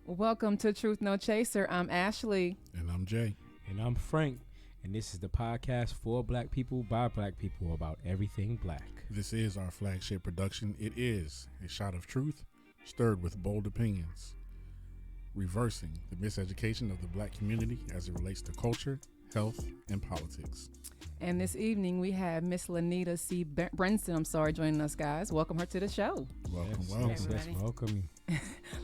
Welcome to Truth No Chaser. I'm Ashley. And I'm Jay. And I'm Frank. And this is the podcast for black people by black people about everything black. This is our flagship production. It is a shot of truth stirred with bold opinions, reversing the miseducation of the black community as it relates to culture, health, and politics. And this evening we have Miss Lanita Brinson, joining us, guys. Welcome her to the show. Welcome. Yes, welcome.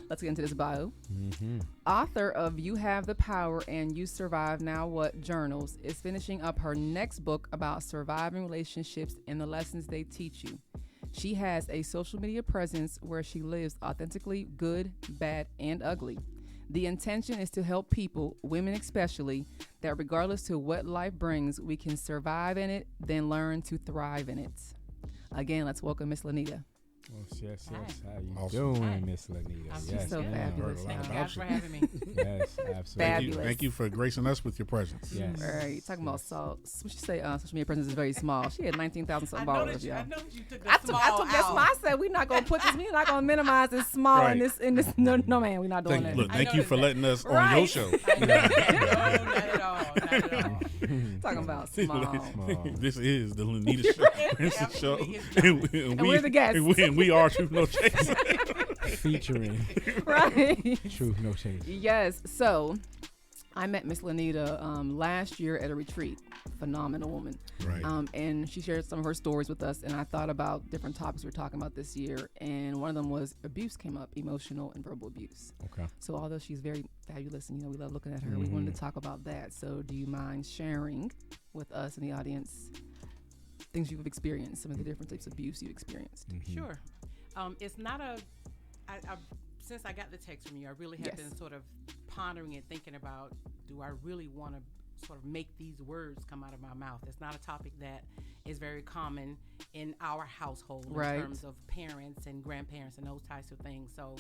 Let's get into this bio. Mm-hmm. Author of You Have the Power and You Survive Now What journals is finishing up her next book about surviving relationships and the lessons they teach you. She has a social media presence where she lives authentically, good, bad, and ugly. The intention is to help people, women especially, that regardless to what life brings, we can survive in it, then learn to thrive in it. Again, let's welcome Miss Lanita. Yes. Hi. How you doing, Miss Lanita? She's so fabulous. Thank you guys for having me. Yes, absolutely. Fabulous. Thank you for gracing us with your presence. Yes. All right, talking about salt. What she say? Social media presence is very small. She had 19,000 something followers, y'all. I know that you took the I took small that's out. why I said we're not gonna put this. We're not gonna minimize this small Right. in this. No, man, we're not doing that. Look, I thank you noticed for that. letting us on Right. your show. I know that. No, not at all. Not at all. Talking about small. This is the Lanita Show. It's the show. Absolutely is And we're the guests. And we are Truth No Chaser. Featuring Right. Truth No Chase. Yes. So I met Miss Lanita last year at a retreat. Phenomenal woman. Right. And she shared some of her stories with us, and I thought about different topics we're talking about this year, and one of them was abuse came up, emotional and verbal abuse. Okay. So although she's very fabulous and we love looking at her, we wanted to talk about that. So do you mind sharing with us and the audience things you've experienced, some of the different types of abuse you've experienced? Mm-hmm. Sure. It's not since I got the text from you, I really have Yes. been sort of pondering and thinking about, do I really want to sort of make these words come out of my mouth? It's not a topic that is very common in our household Right. in terms of parents and grandparents and those types of things. So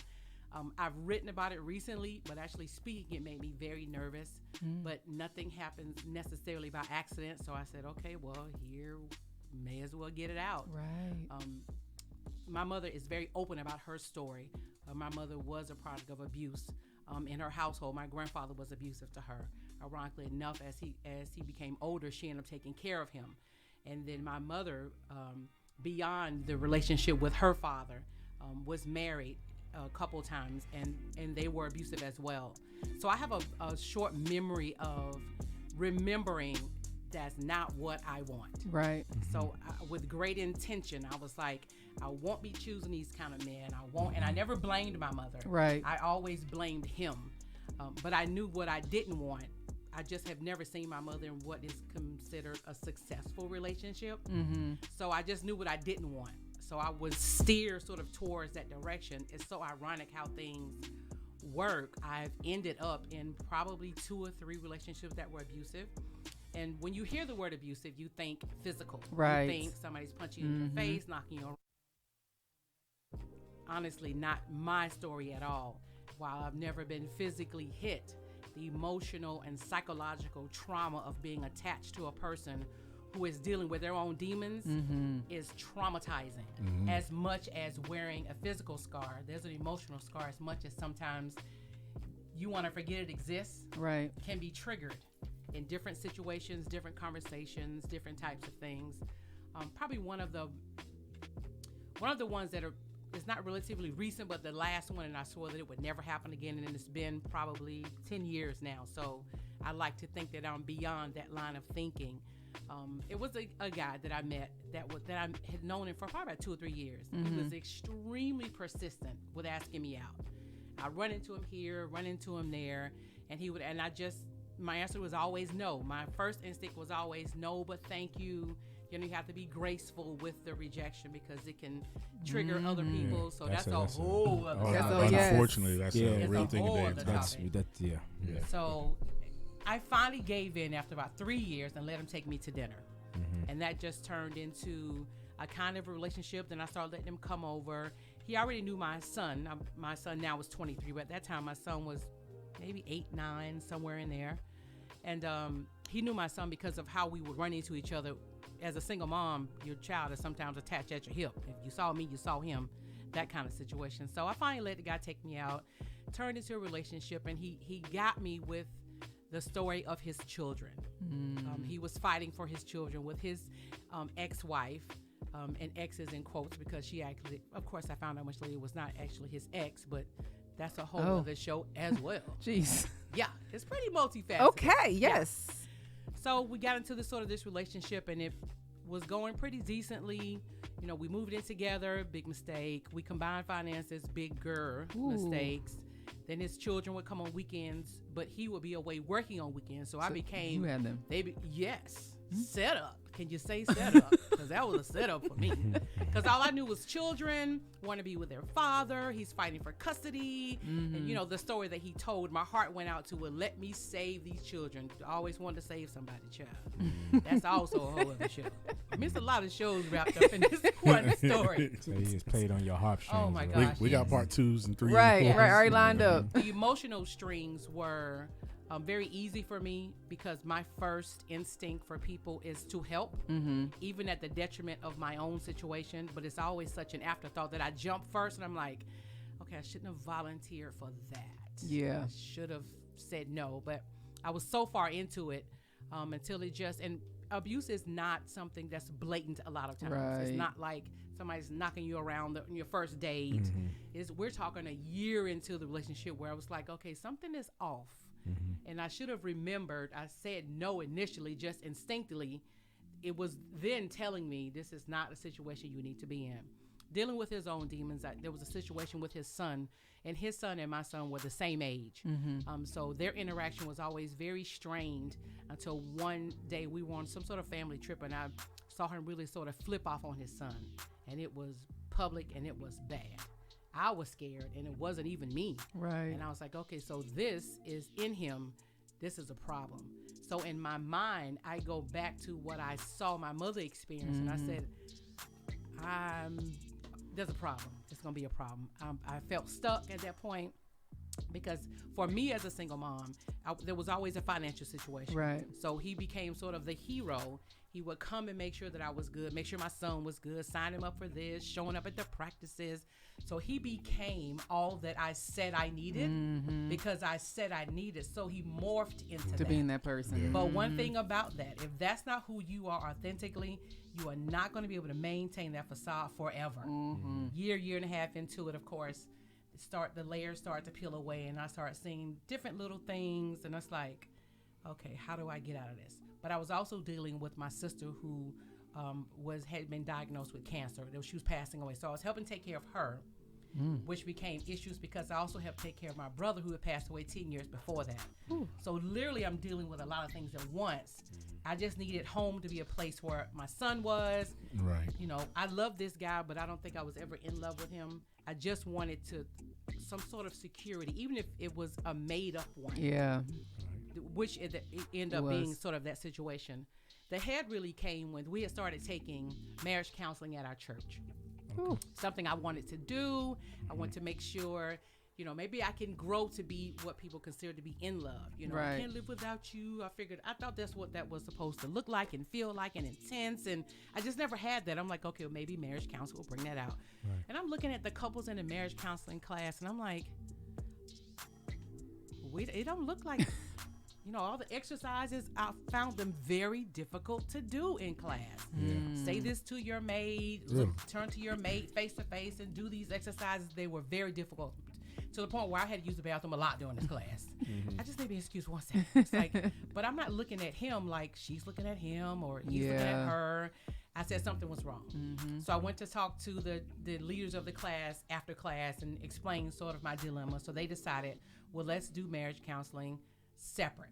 I've written about it recently, but actually speaking it made me very nervous. But nothing happens necessarily by accident. So I said, okay, well, here, may as well get it out. Right. My mother is very open about her story. My mother was a product of abuse in her household. My grandfather was abusive to her. Ironically enough, as he became older, she ended up taking care of him. And then my mother, beyond the relationship with her father, was married a couple times, and they were abusive as well. So I have a short memory of remembering that's not what I want. Right. So with great intention, I was like, I won't be choosing these kind of men. I won't, and I never blamed my mother. Right. I always blamed him. But I knew what I didn't want. I just have never seen my mother in what is considered a successful relationship. Mm-hmm. So I just knew what I didn't want. So I would steer sort of towards that direction. It's so ironic how things work. I've ended up in probably 2 or 3 relationships that were abusive. And when you hear the word abusive, you think physical. Right. You think somebody's punching you in your face, knocking you around. Honestly, not my story at all. While I've never been physically hit, the emotional and psychological trauma of being attached to a person who is dealing with their own demons is traumatizing. As much as wearing a physical scar, there's an emotional scar as much as sometimes you want to forget it exists. Right. Can be triggered in different situations, different conversations, different types of things. Probably one of the ones that it's not relatively recent, but the last one, and I swore that it would never happen again, and it's been probably 10 years now. So I like to think that I'm beyond that line of thinking. It was a guy that I met that I had known him for probably about 2 or 3 years. He was extremely persistent with asking me out. I run into him here, run into him there, and my answer was always no. My first instinct was always no, but thank you. You have to be graceful with the rejection because it can trigger other people. So that's a whole other topic. Unfortunately, that's a It's real a thing whole today. other topic. Yeah. So I finally gave in after about 3 years and let him take me to dinner. And that just turned into a kind of a relationship. Then I started letting him come over. He already knew my son. My son now was 23, but at that time my son was maybe 8, 9, somewhere in there. And he knew my son because of how we would run into each other. As a single mom, your child is sometimes attached at your hip. If you saw me, you saw him, that kind of situation. So I finally let the guy take me out. turned into a relationship, and he got me with the story of his children. He was fighting for his children with his ex-wife, and ex is in quotes because she actually, of course, I found out much later it was not actually his ex, but that's a whole other show as well. Jeez. Yeah, it's pretty multifaceted. Okay, yes. Yeah. So we got into this relationship, and it was going pretty decently. You know, we moved in together, big mistake. We combined finances, bigger mistakes. Then his children would come on weekends, but he would be away working on weekends. So I became. You had them. Yes. Set up. Can you say set up? Because that was a setup for me. Because all I knew was children want to be with their father. He's fighting for custody. And, you know, the story that he told, my heart went out to, well, let me save these children. I always wanted to save somebody, child. That's also a whole other show. I missed a lot of shows wrapped up in this one story. So he just played on your heartstrings. Oh, my gosh. We got part 2s and 3s. Right, and 4s. right, already lined up. The emotional strings were very easy for me because my first instinct for people is to help, even at the detriment of my own situation. But it's always such an afterthought that I jump first and I'm like, okay, I shouldn't have volunteered for that. Yeah. I should have said no. But I was so far into it until it just, and abuse is not something that's blatant a lot of times. Right. It's not like somebody's knocking you around on your first date. We're talking a year into the relationship where I was like, okay, something is off. And I should have remembered, I said no initially, just instinctively. It was then telling me this is not a situation you need to be in. Dealing with his own demons, there was a situation with his son, and his son and my son were the same age. So their interaction was always very strained until one day we were on some sort of family trip, and I saw him really sort of flip off on his son. And it was public, and it was bad. I was scared, and it wasn't even me. Right. And I was like, okay, so this is in him. This is a problem. So in my mind, I go back to what I saw my mother experience, and I said, there's a problem. It's going to be a problem. I felt stuck at that point because for me as a single mom, there was always a financial situation. Right. So he became sort of the hero. He would come and make sure that I was good, make sure my son was good, sign him up for this, showing up at the practices. So he became all that I said I needed because I said I needed. So he morphed into To being that person. Yeah. But one thing about that, if that's not who you are authentically, you are not going to be able to maintain that facade forever. Year and a half into it, of course, the layers start to peel away, and I start seeing different little things, and it's like, okay, how do I get out of this? But I was also dealing with my sister who had been diagnosed with cancer. She was passing away. So I was helping take care of her, which became issues because I also helped take care of my brother who had passed away 10 years before that. So literally I'm dealing with a lot of things at once. I just needed home to be a place where my son was. Right. You know, I love this guy, but I don't think I was ever in love with him. I just wanted some sort of security, even if it was a made up one. Yeah. Which it ended up being sort of that situation. The head really came when we had started taking marriage counseling at our church. Something I wanted to do. I wanted to make sure, you know, maybe I can grow to be what people consider to be in love. You know, I can't live without you. I thought that's what that was supposed to look like and feel like and intense. And I just never had that. I'm like, okay, well, maybe marriage counseling will bring that out. Right. And I'm looking at the couples in the marriage counseling class, and I'm like, it don't look like... You know, all the exercises, I found them very difficult to do in class. Say this to your mate, turn to your mate face to face and do these exercises. They were very difficult to the point where I had to use the bathroom a lot during this class. I just need an excuse one second. It's like, but I'm not looking at him like she's looking at him or he's looking at her. I said something was wrong. So I went to talk to the leaders of the class after class and explain sort of my dilemma. So they decided, well, let's do marriage counseling separate.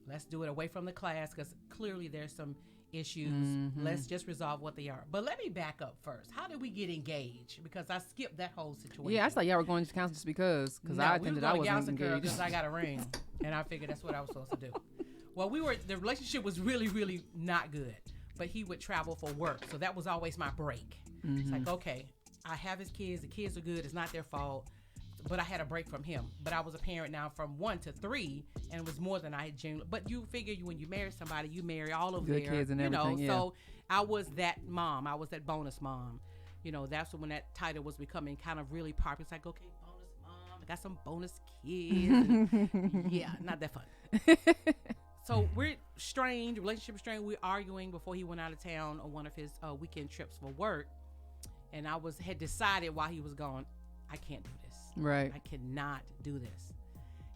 Let's do it away from the class because clearly there's some issues. Let's just resolve what they are. But let me back up first. How did we get engaged? Because I skipped that whole situation. Yeah, I thought y'all were going to counseling just because I attended. I wasn't engaged because I got a ring, and I figured that's what I was supposed to do. Well, the relationship was really, really not good. But he would travel for work, so that was always my break. It's like, okay, I have his kids. The kids are good. It's not their fault. But I had a break from him. But I was a parent now from 1 to 3, and it was more than I had genuinely. But you figure when you marry somebody, you marry all of their kids and everything. So I was that mom. I was that bonus mom. You know, that's when that title was becoming kind of really popular. It's like, okay, bonus mom. got some bonus kids. And yeah, not that fun. So we're strained, relationship strained. We're arguing before he went out of town on one of his weekend trips for work. And I had decided while he was gone, I can't do this. Right. I cannot do this.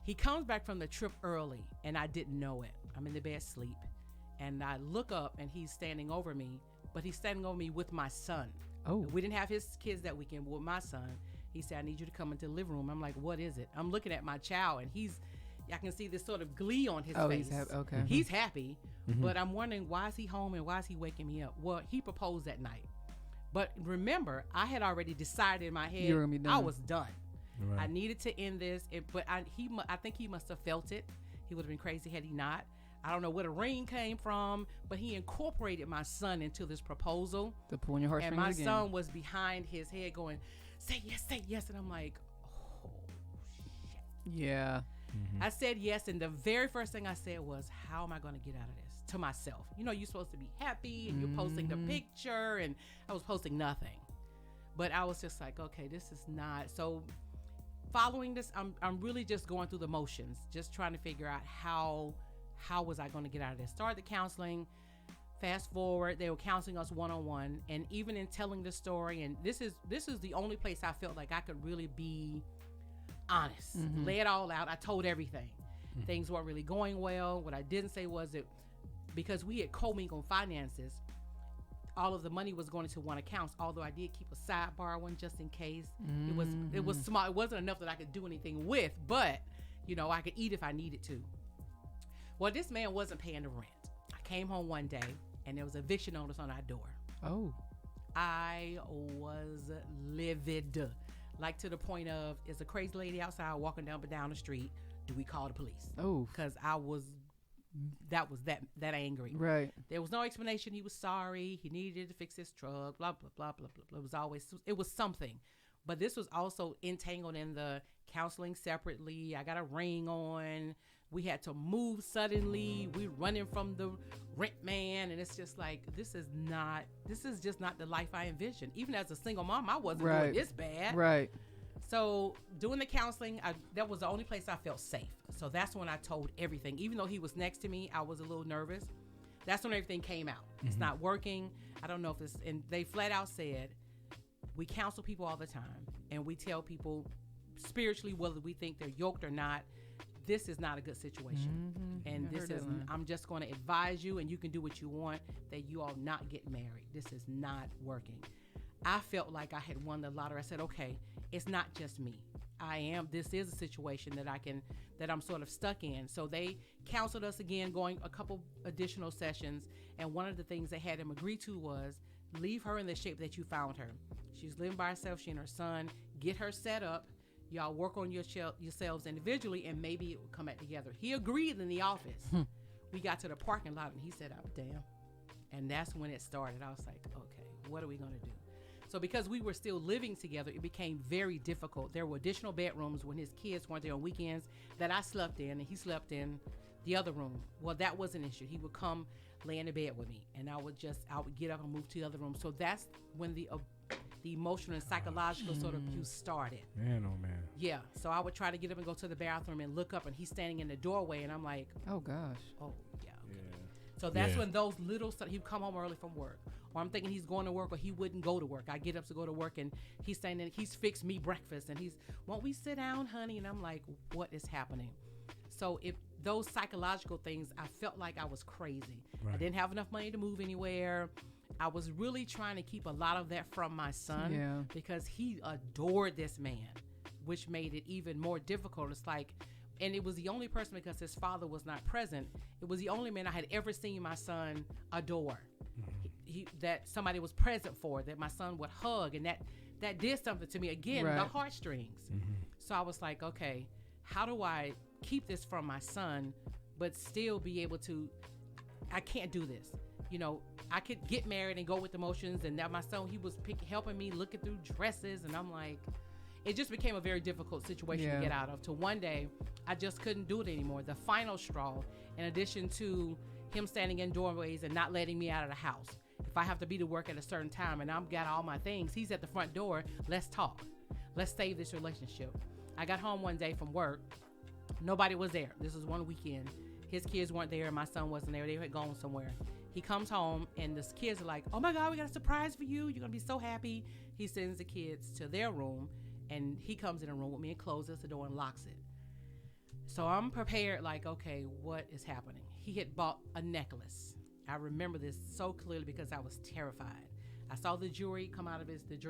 He comes back from the trip early, and I didn't know it. I'm in the bed asleep, and I look up, and he's standing over me, but he's standing over me with my son. Oh. We didn't have his kids that weekend, but with my son. He said, I need you to come into the living room. I'm like, what is it? I'm looking at my child, and I can see this sort of glee on his face. He's happy. Okay. He's happy, but I'm wondering, why is he home and why is he waking me up? Well, he proposed that night. But remember, I had already decided in my head You were gonna be done. I was done. Right. I needed to end this, but I think he must have felt it. He would have been crazy had he not. I don't know where the ring came from, but he incorporated my son into this proposal. To pull on your heartstrings And my again. son was behind his head going, say yes. And I'm like, oh, shit. Yeah. I said yes, and the very first thing I said was, how am I going to get out of this? To myself. You know, you're supposed to be happy, and you're posting the picture, and I was posting nothing. But I was just like, okay, this is not. So following this, I'm really just going through the motions, just trying to figure out how was I going to get out of this. Started the counseling. Fast forward, they were counseling us one-on-one, and even in telling the story, and this is the only place I felt like I could really be honest, lay it all out. I told everything. Things weren't really going well. What I didn't say was it, because we had commingled finances, all of the money was going into one account, although I did keep a sidebar one just in case. It was small. It wasn't enough that I could do anything with, but you know, I could eat if I needed to. Well, this man wasn't paying the rent. I came home one day and there was an eviction notice on our door. Oh. I was livid, like to the point of, is a crazy lady outside walking down the street? Do we call the police? Oh. Because I was that angry. Right. There was no explanation. He was sorry. He needed to fix his truck. Blah blah blah blah blah. It was something, but this was also entangled in the counseling separately. I got a ring on. We had to move suddenly. We running from the rent man, and it's just like, this is just not the life I envisioned. Even as a single mom, I wasn't doing this bad. Right. So doing the counseling, that was the only place I felt safe. So that's when I told everything. Even though he was next to me, I was a little nervous. That's when everything came out. It's not working. I don't know if it's, and they flat out said, we counsel people all the time, and we tell people spiritually, whether we think they're yoked or not, this is not a good situation. And this is, I'm just going to advise you, and you can do what you want, that you all not get married. This is not working. I felt like I had won the lottery. I said, okay, it's not just me. This is a situation that I'm sort of stuck in. So they counseled us again, going a couple additional sessions. And one of the things they had him agree to was, leave her in the shape that you found her. She's living by herself, she and her son. Get her set up. Y'all work on yourselves individually, and maybe it will come back together. He agreed in the office. We got to the parking lot, and he said, oh, damn. And that's when it started. I was like, okay, what are we going to do? So because we were still living together, it became very difficult. There were additional bedrooms when his kids weren't there on weekends that I slept in, and he slept in the other room. Well, that was an issue. He would come lay in the bed with me, and I would get up and move to the other room. So that's when the emotional and psychological sort of abuse started. Man, oh man. Yeah. So I would try to get up and go to the bathroom and look up, and he's standing in the doorway, and I'm like, oh gosh. Oh yeah. Okay. So that's when those little stuff. He'd come home early from work, or I'm thinking he's going to work, or he wouldn't go to work. I get up to go to work, and he's standing. He's fixed me breakfast, and won't we sit down, honey? And I'm like, what is happening? So if those psychological things, I felt like I was crazy. Right. I didn't have enough money to move anywhere. I was really trying to keep a lot of that from my son because he adored this man, which made it even more difficult. It's like, and it was the only person, because his father was not present, it was the only man I had ever seen my son adore. That somebody was present for, that my son would hug, and that did something to me. Again, the heartstrings. So I was like, okay, how do I keep this from my son, but still be able to, I can't do this. You know, I could get married and go with emotions, and now my son, he was helping me looking through dresses, and I'm like, it just became a very difficult situation to get out of. To one day, I just couldn't do it anymore. The final straw, in addition to him standing in doorways and not letting me out of the house. If I have to be to work at a certain time and I've got all my things, he's at the front door, let's talk. Let's save this relationship. I got home one day from work. Nobody was there. This was one weekend. His kids weren't there. My son wasn't there. They had gone somewhere. He comes home, and the kids are like, oh, my God, we got a surprise for you. You're going to be so happy. He sends the kids to their room, and he comes in the room with me and closes the door and locks it. So I'm prepared, like, okay, what is happening? He had bought a necklace. I remember this so clearly because I was terrified. I saw the jewelry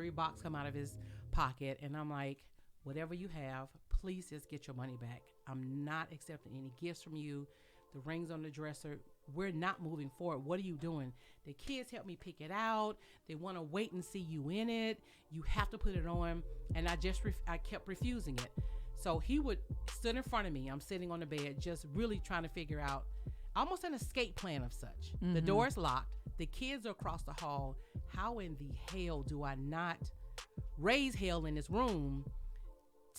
box come out of his pocket, and I'm like, whatever you have, please just get your money back. I'm not accepting any gifts from you. The ring's on the dresser. We're not moving forward. What are you doing? The kids help me pick it out. They want to wait and see you in it. You have to put it on. And I kept refusing it. So he would stood in front of me. I'm sitting on the bed, just really trying to figure out almost an escape plan of such. The door is locked. The kids are across the hall. How in the hell do I not raise hell in this room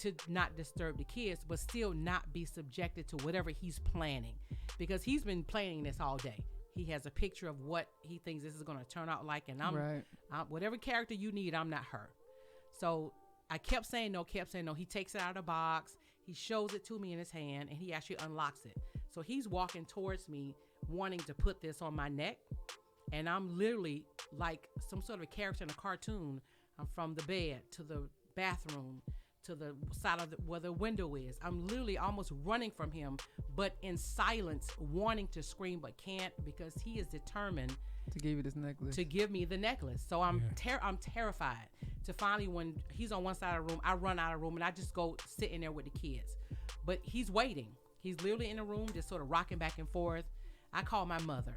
to not disturb the kids, but still not be subjected to whatever he's planning? Because he's been planning this all day. He has a picture of what he thinks this is going to turn out like, and I'm whatever character you need, I'm not her. So I kept saying no. He takes it out of the box. He shows it to me in his hand, and he actually unlocks it. So he's walking towards me, wanting to put this on my neck, and I'm literally like some sort of a character in a cartoon. I'm from the bed to the bathroom to the side of where the window is. I'm literally almost running from him, but in silence, wanting to scream, but can't, because he is determined to give you this necklace. To give me the necklace. So I'm terrified. To finally, when he's on one side of the room, I run out of the room and I just go sit in there with the kids. But he's waiting. He's literally in the room, just sort of rocking back and forth. I called my mother.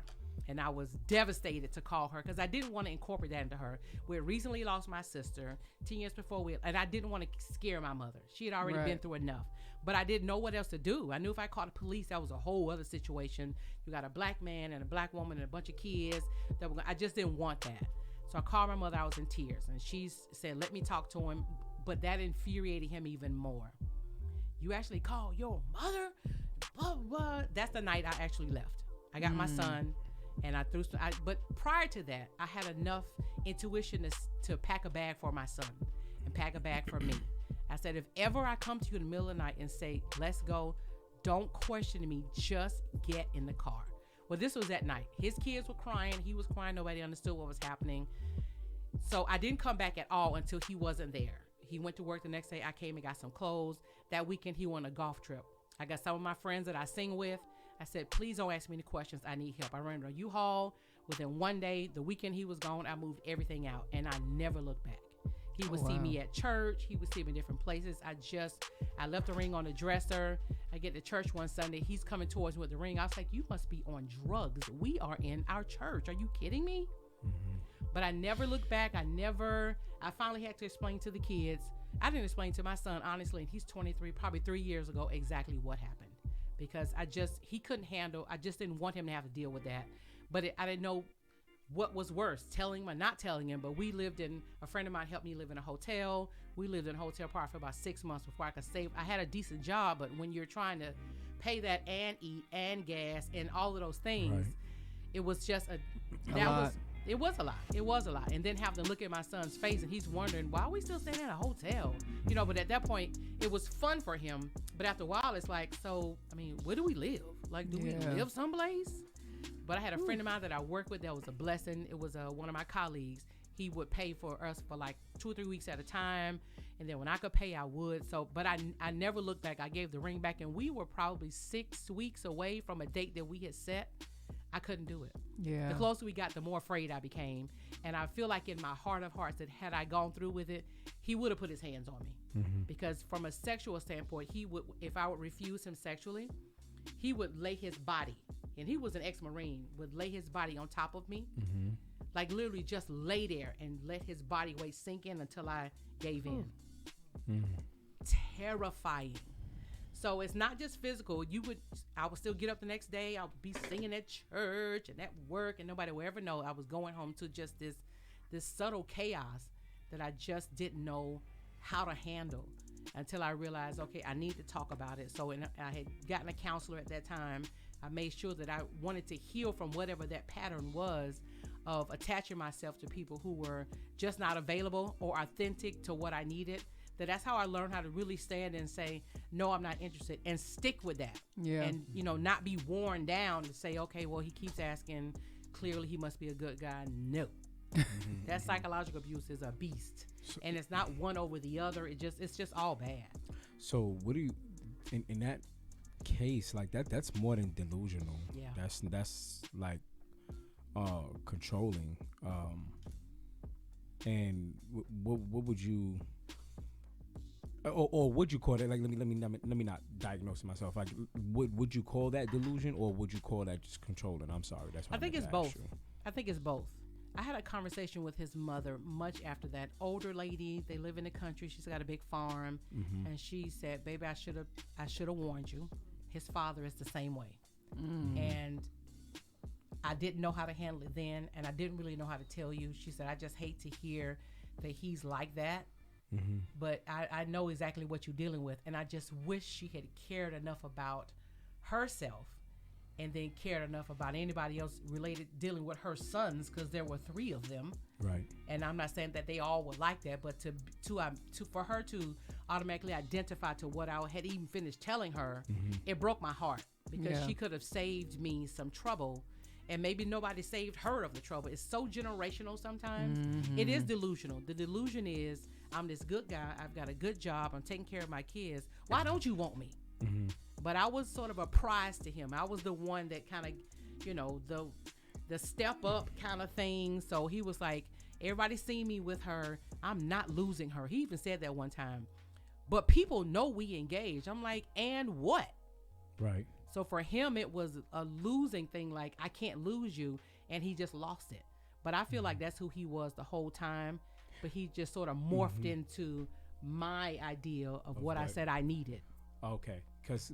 And I was devastated to call her because I didn't want to incorporate that into her. We had recently lost my sister 10 years before and I didn't want to scare my mother. She had already been through enough. But I didn't know what else to do. I knew if I called the police, that was a whole other situation. You got a black man and a black woman and a bunch of kids. I just didn't want that. So I called my mother. I was in tears. And she said, let me talk to him. But that infuriated him even more. You actually called your mother? Blah, blah. That's the night I actually left. I got my son. And but prior to that, I had enough intuition to pack a bag for my son and pack a bag for me. I said, if ever I come to you in the middle of the night and say, let's go, don't question me, just get in the car. Well, this was at night. His kids were crying. He was crying. Nobody understood what was happening. So I didn't come back at all until he wasn't there. He went to work the next day. I came and got some clothes. That weekend, he went on a golf trip. I got some of my friends that I sing with. I said, please don't ask me any questions. I need help. I ran to a U-Haul. Within one day, the weekend he was gone, I moved everything out, and I never looked back. He would see me at church. He would see me in different places. I left the ring on the dresser. I get to church one Sunday. He's coming towards me with the ring. I was like, you must be on drugs. We are in our church. Are you kidding me? But I never looked back. I finally had to explain to the kids. I didn't explain to my son, honestly, and he's 23, probably 3 years ago, exactly what happened. Because he couldn't handle, I just didn't want him to have to deal with that. But I didn't know what was worse, telling him or not telling him. But a friend of mine helped me live in a hotel. We lived in a hotel probably for about 6 months before I could save. I had a decent job, but when you're trying to pay that and eat and gas and all of those things, it was just it was a lot. And then having to look at my son's face and he's wondering, why are we still staying in a hotel? But at that point, it was fun for him. But after a while, it's like, so, I mean, where do we live? Like, do we live someplace? But I had a friend of mine that I worked with that was a blessing. It was one of my colleagues. He would pay for us for like 2 or 3 weeks at a time. And then when I could pay, I would. So, but I never looked back. I gave the ring back. And we were probably 6 weeks away from a date that we had set. I couldn't do it. Yeah. The closer we got, the more afraid I became. And I feel like in my heart of hearts that had I gone through with it, he would have put his hands on me. Because from a sexual standpoint, if I would refuse him sexually, he would lay his body, and he was an ex-Marine, would lay his body on top of me, like literally just lay there and let his body weight sink in until I gave in. Terrifying. So it's not just physical. I would still get up the next day. I would be singing at church and at work, and nobody would ever know I was going home to just this subtle chaos that I just didn't know how to handle until I realized, okay, I need to talk about it. So I had gotten a counselor at that time. I made sure that I wanted to heal from whatever that pattern was of attaching myself to people who were just not available or authentic to what I needed. That's how I learned how to really stand and say, no, I'm not interested, and stick with that. Yeah. And, not be worn down to say, okay, well, he keeps asking, clearly he must be a good guy. No. That psychological abuse is a beast. And it's not one over the other. It's just all bad. So what do you, in that case, like that's more than delusional. Yeah. That's like controlling. And what would you, or would you call that, like, let me not diagnose myself, like, would you call that delusion, or would you call that just controlling? I'm sorry, that's what I think it's both. I think it's both. I had a conversation with his mother much after that. Older lady, they live in the country. She's got a big farm, and she said, "Baby, I should have warned you. His father is the same way, and I didn't know how to handle it then, and I didn't really know how to tell you." She said, "I just hate to hear that he's like that, but I know exactly what you're dealing with, and I just wish she had cared enough about herself." And then cared enough about anybody else related dealing with her sons, because there were 3 of them. Right. And I'm not saying that they all were like that, but for her to automatically identify to what I had even finished telling her, it broke my heart, because she could have saved me some trouble, and maybe nobody saved her of the trouble. It's so generational sometimes. It is delusional. The delusion is, I'm this good guy, I've got a good job, I'm taking care of my kids. Why don't you want me? But I was sort of a prize to him. I was the one that kind of, the step up kind of thing. So he was like, everybody seen me with her. I'm not losing her. He even said that one time. But people know we engaged. I'm like, and what? Right. So for him, it was a losing thing. Like, I can't lose you. And he just lost it. But I feel like that's who he was the whole time. But he just sort of morphed into my idea of what I said I needed. Okay.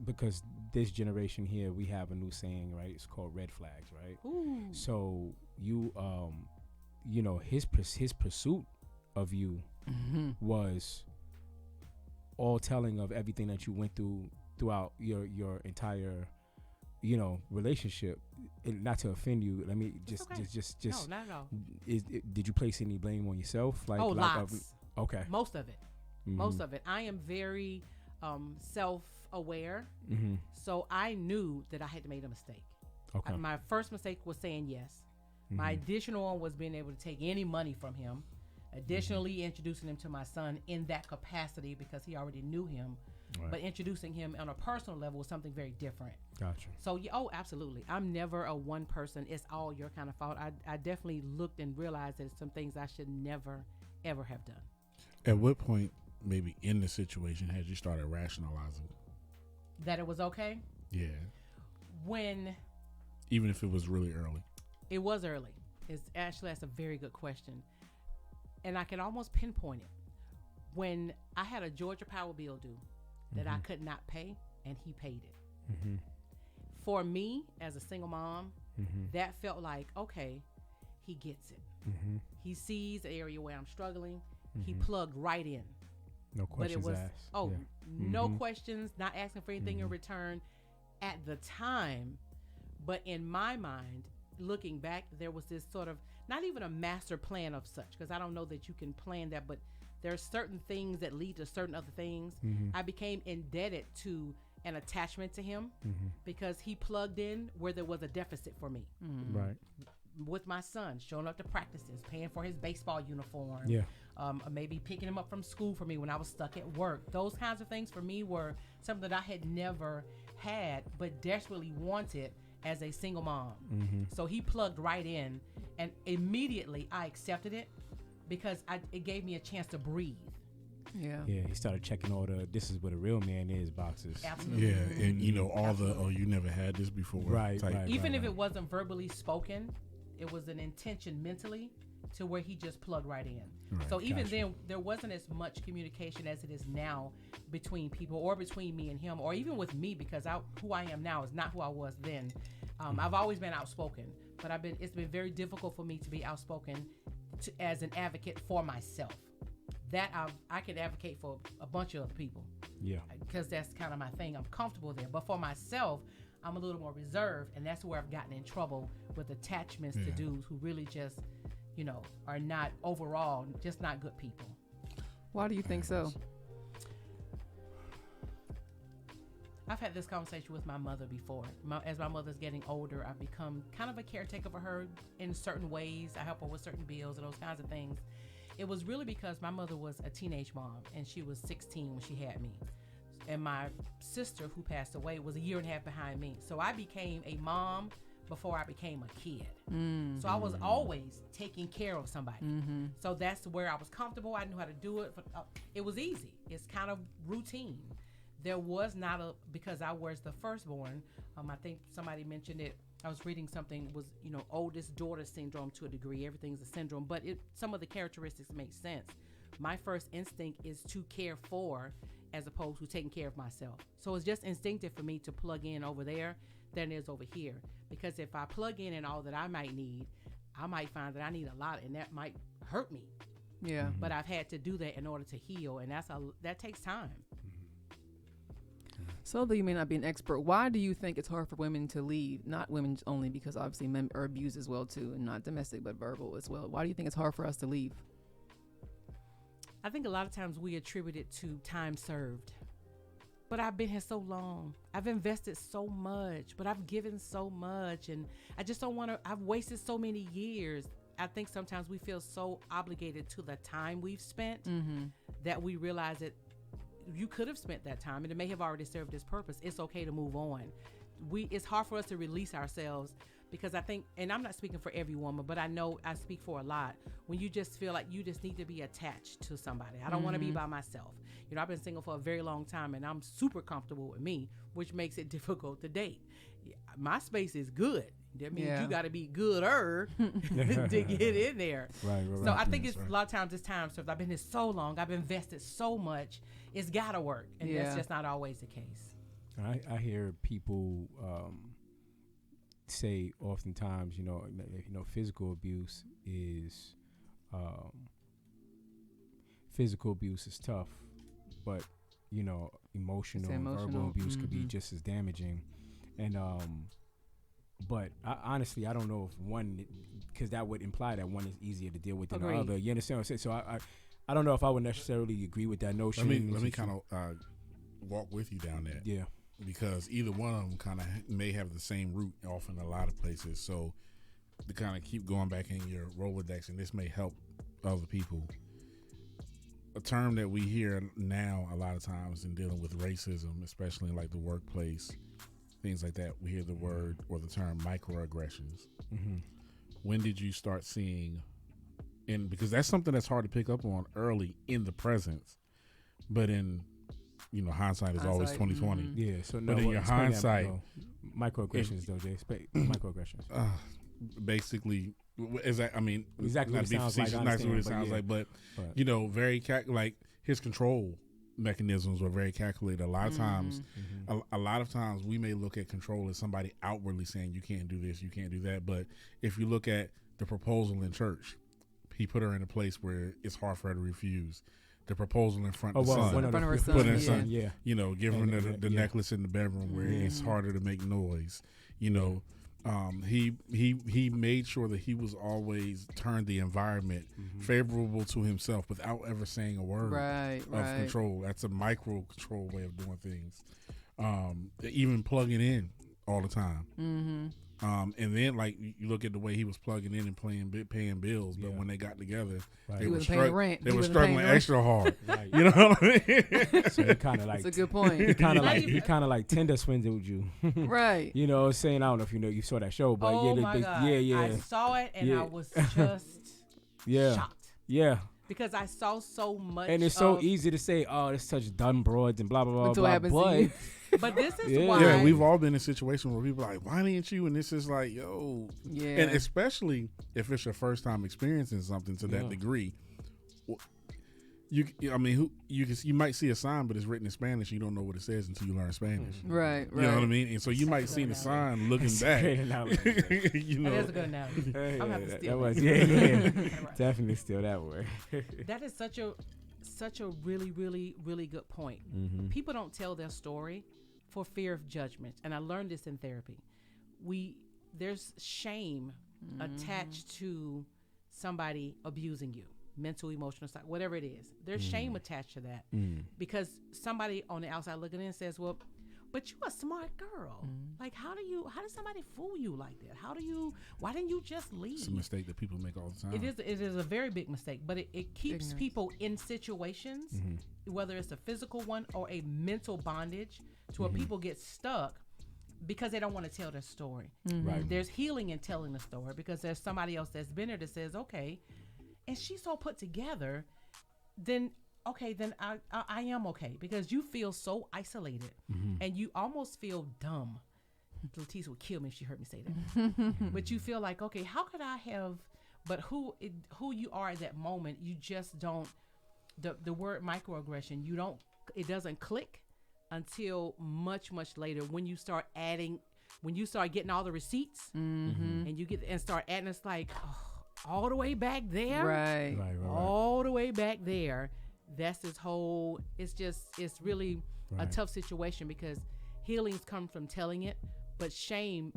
Because this generation here, we have a new saying, right? It's called red flags, right? Ooh. So you, his pursuit of you was all telling of everything that you went through throughout your entire, relationship. And not to offend you, let me just No, not at all. Did you place any blame on yourself? Lots. Okay. Most of it. Most of it. I am very self-aware, so I knew that I had made a mistake. Okay. My first mistake was saying yes. My additional one was being able to take any money from him. Additionally, introducing him to my son in that capacity, because he already knew him. Right. But introducing him on a personal level was something very different. Gotcha. So, absolutely. I'm never a one person, it's all your kind of fault. I definitely looked and realized that some things I should never, ever have done. At what point, maybe in the situation, had you started rationalizing that it was okay? Yeah. Even if it was really early. It was early. That's a very good question. And I can almost pinpoint it. When I had a Georgia Power bill due that I could not pay, and he paid it. For me, as a single mom, that felt like, okay, he gets it. He sees the area where I'm struggling. He plugged right in. No questions asked. No questions, not asking for anything in return at the time. But in my mind, looking back, there was this sort of, not even a master plan of such, because I don't know that you can plan that, but there are certain things that lead to certain other things. I became indebted to an attachment to him because he plugged in where there was a deficit for me. Right. With my son, showing up to practices, paying for his baseball uniform. Yeah. Maybe picking him up from school for me when I was stuck at work. Those kinds of things for me were something that I had never had, but desperately wanted as a single mom. So he plugged right in, and immediately I accepted it because it gave me a chance to breathe. Yeah, he started checking all the "this is what a real man is" boxes. Absolutely. Yeah, and all the you never had this before. Right. Even if it wasn't verbally spoken, it was an intention mentally to where he just plugged right in. Right. So even then, there wasn't as much communication as it is now between people, or between me and him, or even with me, because who I am now is not who I was then. I've always been outspoken, but it's been very difficult for me to be outspoken as an advocate for myself. That I can advocate for a bunch of other people. Yeah. Because that's kind of my thing. I'm comfortable there. But for myself, I'm a little more reserved, and that's where I've gotten in trouble with attachments to dudes who really just, are not overall, just not good people. Why do you think so? I've had this conversation with my mother before. As my mother's getting older, I've become kind of a caretaker for her in certain ways. I help her with certain bills and those kinds of things. It was really because my mother was a teenage mom, and she was 16 when she had me. And my sister, who passed away, was a year and a half behind me. So I became a mom before I became a kid. So I was always taking care of somebody. So that's where I was comfortable. I knew how to do it. It was easy. It's kind of routine. There was not because I was the firstborn. I think somebody mentioned it. I was reading something was, oldest daughter syndrome to a degree. Everything's a syndrome, but some of the characteristics make sense. My first instinct is to care for as opposed to taking care of myself. So it's just instinctive for me to plug in over there than it is over here. Because if I plug in all that I might need, I might find that I need a lot, and that might hurt me. Yeah. But I've had to do that in order to heal, and that takes time. So though you may not be an expert, why do you think it's hard for women to leave? Not women only, because obviously men are abused as well too, and not domestic but verbal as well. Why do you think it's hard for us to leave? I think a lot of times we attribute it to time served. But I've been here so long. I've invested so much, but I've given so much, and I just don't want to. I've wasted so many years. I think sometimes we feel so obligated to the time we've spent that we realize that you could have spent that time and it may have already served its purpose. It's okay to move on. It's hard for us to release ourselves because I think, and I'm not speaking for every woman, but I know I speak for a lot, when you just feel like you just need to be attached to somebody. I don't want to be by myself. I've been single for a very long time and I'm super comfortable with me, which makes it difficult to date. My space is good. That means you got to be gooder to get in there. Right. So I think it's a lot of times it's time served. I've been here so long. I've invested so much. It's got to work. And that's just not always the case. I hear people say oftentimes, physical abuse is tough, but emotional and verbal abuse could be just as damaging. And but honestly, I don't know if one, because that would imply that one is easier to deal with than the other. You understand what I'm saying? So I don't know if I would necessarily agree with that notion. Let me kind of walk with you down that. Yeah. Because either one of them kind of may have the same root off in a lot of places. So to kind of keep going back in your Rolodex, and this may help other people. A term that we hear now a lot of times in dealing with racism, especially in like the workplace, things like that, we hear the word or the term microaggressions. When did you start seeing, and because that's something that's hard to pick up on early in the present, but in hindsight is always 2020. Yeah. So but in your hindsight, microaggressions though, Jay. Microaggressions. Basically, exactly what it sounds like. But very like his control mechanisms were very calculated. A lot of times, a lot of times we may look at control as somebody outwardly saying you can't do this, you can't do that. But if you look at the proposal in church, he put her in a place where it's hard for her to refuse. The proposal in front of the son, of her son, put her son, give her the necklace in the bedroom where it's harder to make noise. He made sure that he was always turned the environment favorable to himself without ever saying a word of control. That's a micro control way of doing things. Even plugging in all the time. And then like you look at the way he was plugging in and paying bills, but when they got together, they were struggling extra hard. You know what I mean? So he kind of like, that's a good point. He kind of like tender swindled you, right? Saying, I don't know if you saw that show, but my God. I saw it and I was just shocked. Yeah. Because I saw so much, and it's so easy to say, "Oh, it's such dumb broads and blah blah blah blah." But this is why. Yeah, we've all been in situations where people are like, "Why didn't you?" And this is like, "Yo," and especially if it's your first time experiencing something to that degree. You might see a sign, but it's written in Spanish. You don't know what it says until you learn Spanish. Right. You know what I mean? And so you might see the sign looking back. That is a good analogy. I'm gonna have to steal it. Definitely steal that word. That is such a really, really, really good point. People don't tell their story for fear of judgment, and I learned this in therapy. There's shame attached to somebody abusing you. Mental, emotional, whatever it is. There's shame attached to that because somebody on the outside looking in says, well, but you a smart girl. Like, how does somebody fool you like that? Why didn't you just leave? It's a mistake that people make all the time. It is a very big mistake, but it keeps Ignorance. people in situations, whether it's a physical one or a mental bondage, to where people get stuck because they don't want to tell their story. Right. There's healing in telling the story because there's somebody else that's been there that says, okay, and she's so put together, then I am okay, because you feel so isolated and you almost feel dumb. Leticia would kill me if she heard me say that. But you feel like, okay, how could I have, but who you are at that moment, you just don't, the word microaggression, it doesn't click until much, much later when you start getting all the receipts and you start adding, it's like, all the way back there. Right. All the way back there. That's this whole, it's really a tough situation, because healings come from telling it, but shame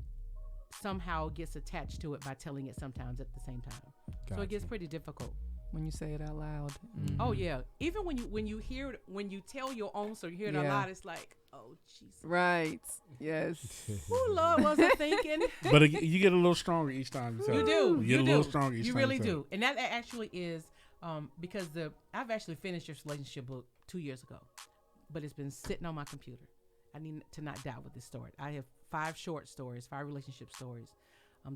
somehow gets attached to it by telling it sometimes at the same time. So it gets pretty difficult. When you say it out loud. Oh yeah. Even when you hear it, when you tell your own story, you hear it out loud, it's like, oh Jesus. Right. Yes. Oh Lord, was I thinking? But you get a little stronger each time. You do. You get a little stronger each time. You really do. And that actually is because I've actually finished this relationship book 2 years ago, but it's been sitting on my computer. I need to not die with this story. I have 5 short stories, 5 relationship stories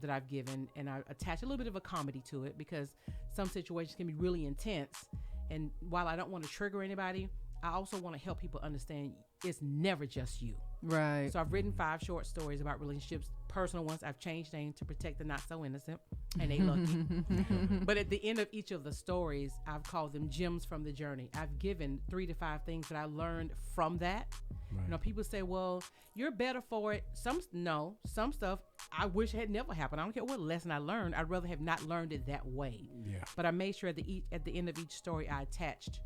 that I've given, and I attach a little bit of a comedy to it, because some situations can be really intense. And while I don't want to trigger anybody, I also want to help people understand it's never just you. Right. So I've written 5 short stories about relationships, personal ones. I've changed names to protect the not so innocent, and they lucky. But at the end of each of the stories, I've called them gems from the journey. I've given 3 to 5 things that I learned from that. Right. You know, people say, well, you're better for it. Some stuff I wish had never happened. I don't care what lesson I learned. I'd rather have not learned it that way. Yeah. But I made sure at the end of each story, I attached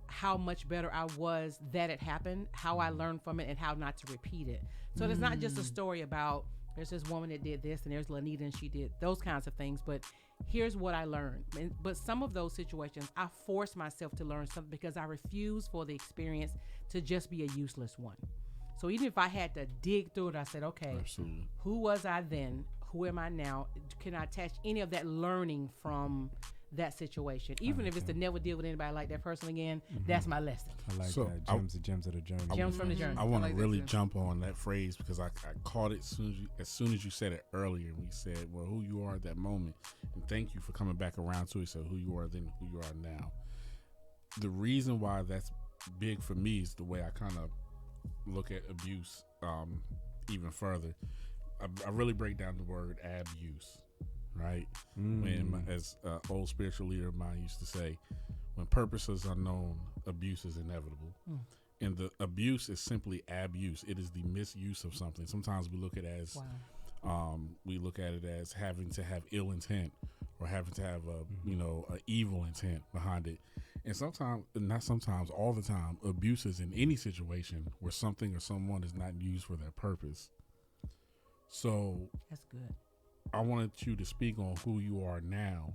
how much better I was that it happened, how I learned from it, and how not to repeat it. So it's not just a story about there's this woman that did this and there's Lanita and she did those kinds of things, but here's what I learned. But some of those situations, I forced myself to learn something because I refuse for the experience to just be a useless one. So even if I had to dig through it, I said, okay, Absolutely. who was I then? Who am I now? Can I attach any of that learning from that situation? Even if it's to never deal with anybody like that person again, that's my lesson. I like So, that. Gems of the journey. Gems from the journey. I want I to like that really too. jump on that phrase because I caught it as soon as you said it earlier. We said, well, who you are at that moment. And thank you for coming back around to it. So who you are then, who you are now. The reason why that's big for me is the way I kind of look at abuse even further. I really break down the word abuse, right? As an old spiritual leader of mine used to say, when purpose is unknown, abuse is inevitable. And the abuse is simply abuse. It is the misuse of something. Sometimes we look at it as having to have ill intent or having to have a evil intent behind it. And all the time, abuse is in any situation where something or someone is not used for their purpose. So That's good. I wanted you to speak on who you are now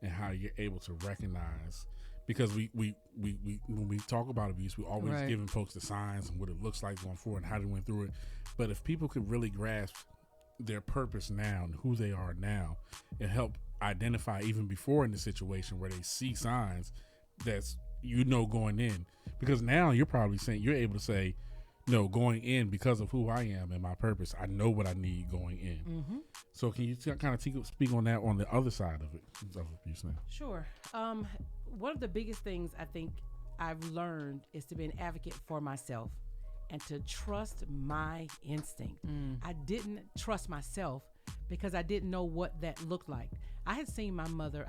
and how you're able to recognize, because we when we talk about abuse, we always giving folks the signs and what it looks like going forward and how they went through it. But if people could really grasp their purpose now and who they are now and help identify even before in the situation where they see signs that's going in, because now you're probably saying, you're able to say, no, going in because of who I am and my purpose, I know what I need going in. So can you kind of speak on that on the other side of it, of abuse now? Sure. One of the biggest things I think I've learned is to be an advocate for myself and to trust my instinct. I didn't trust myself because I didn't know what that looked like. I had not seen my mother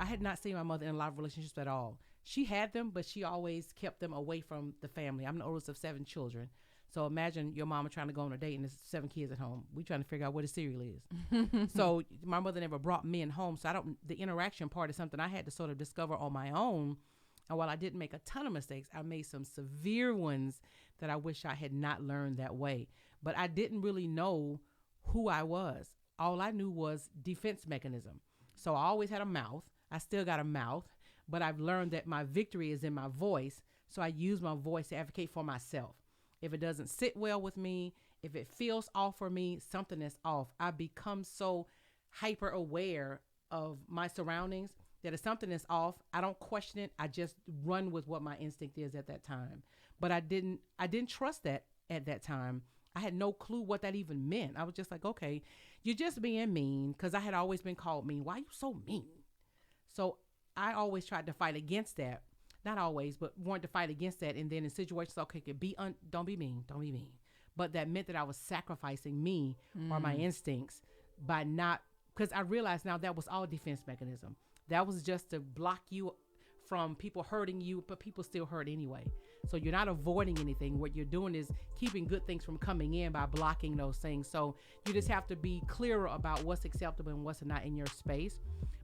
in a lot of relationships at all. She had them, but she always kept them away from the family. I'm the oldest of 7 children. So imagine your mama trying to go on a date and there's 7 kids at home. We trying to figure out what a cereal is. So my mother never brought men home. So the interaction part is something I had to sort of discover on my own. And while I didn't make a ton of mistakes, I made some severe ones that I wish I had not learned that way. But I didn't really know who I was. All I knew was defense mechanism. So I always had a mouth. I still got a mouth, but I've learned that my victory is in my voice. So I use my voice to advocate for myself. If it doesn't sit well with me, if it feels off for me, something is off. I become so hyper aware of my surroundings that if something is off, I don't question it. I just run with what my instinct is at that time. But I didn't trust that at that time. I had no clue what that even meant. I was just like, okay, you're just being mean, because I had always been called mean. Why are you so mean? So I always tried to fight against that. Not always, but wanted to fight against that. And then in situations, okay, don't be mean. But that meant that I was sacrificing me or my instincts by not, because I realized now that was all a defense mechanism. That was just to block you from people hurting you, but people still hurt anyway. So you're not avoiding anything. What you're doing is keeping good things from coming in by blocking those things. So you just have to be clearer about what's acceptable and what's not in your space.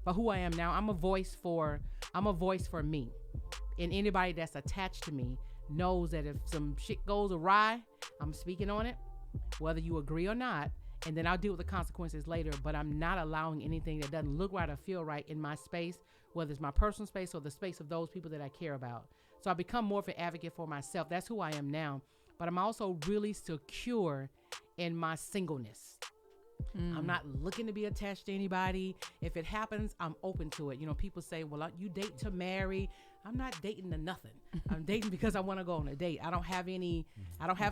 But who I am now, I'm a voice for me. And anybody that's attached to me knows that if some shit goes awry, I'm speaking on it, whether you agree or not. And then I'll deal with the consequences later, but I'm not allowing anything that doesn't look right or feel right in my space, whether it's my personal space or the space of those people that I care about. So I become more of an advocate for myself. That's who I am now. But I'm also really secure in my singleness. I'm not looking to be attached to anybody. If it happens, I'm open to it. You know, people say, well, you date to marry. I'm not dating to nothing. I'm dating because I want to go on a date. I don't have an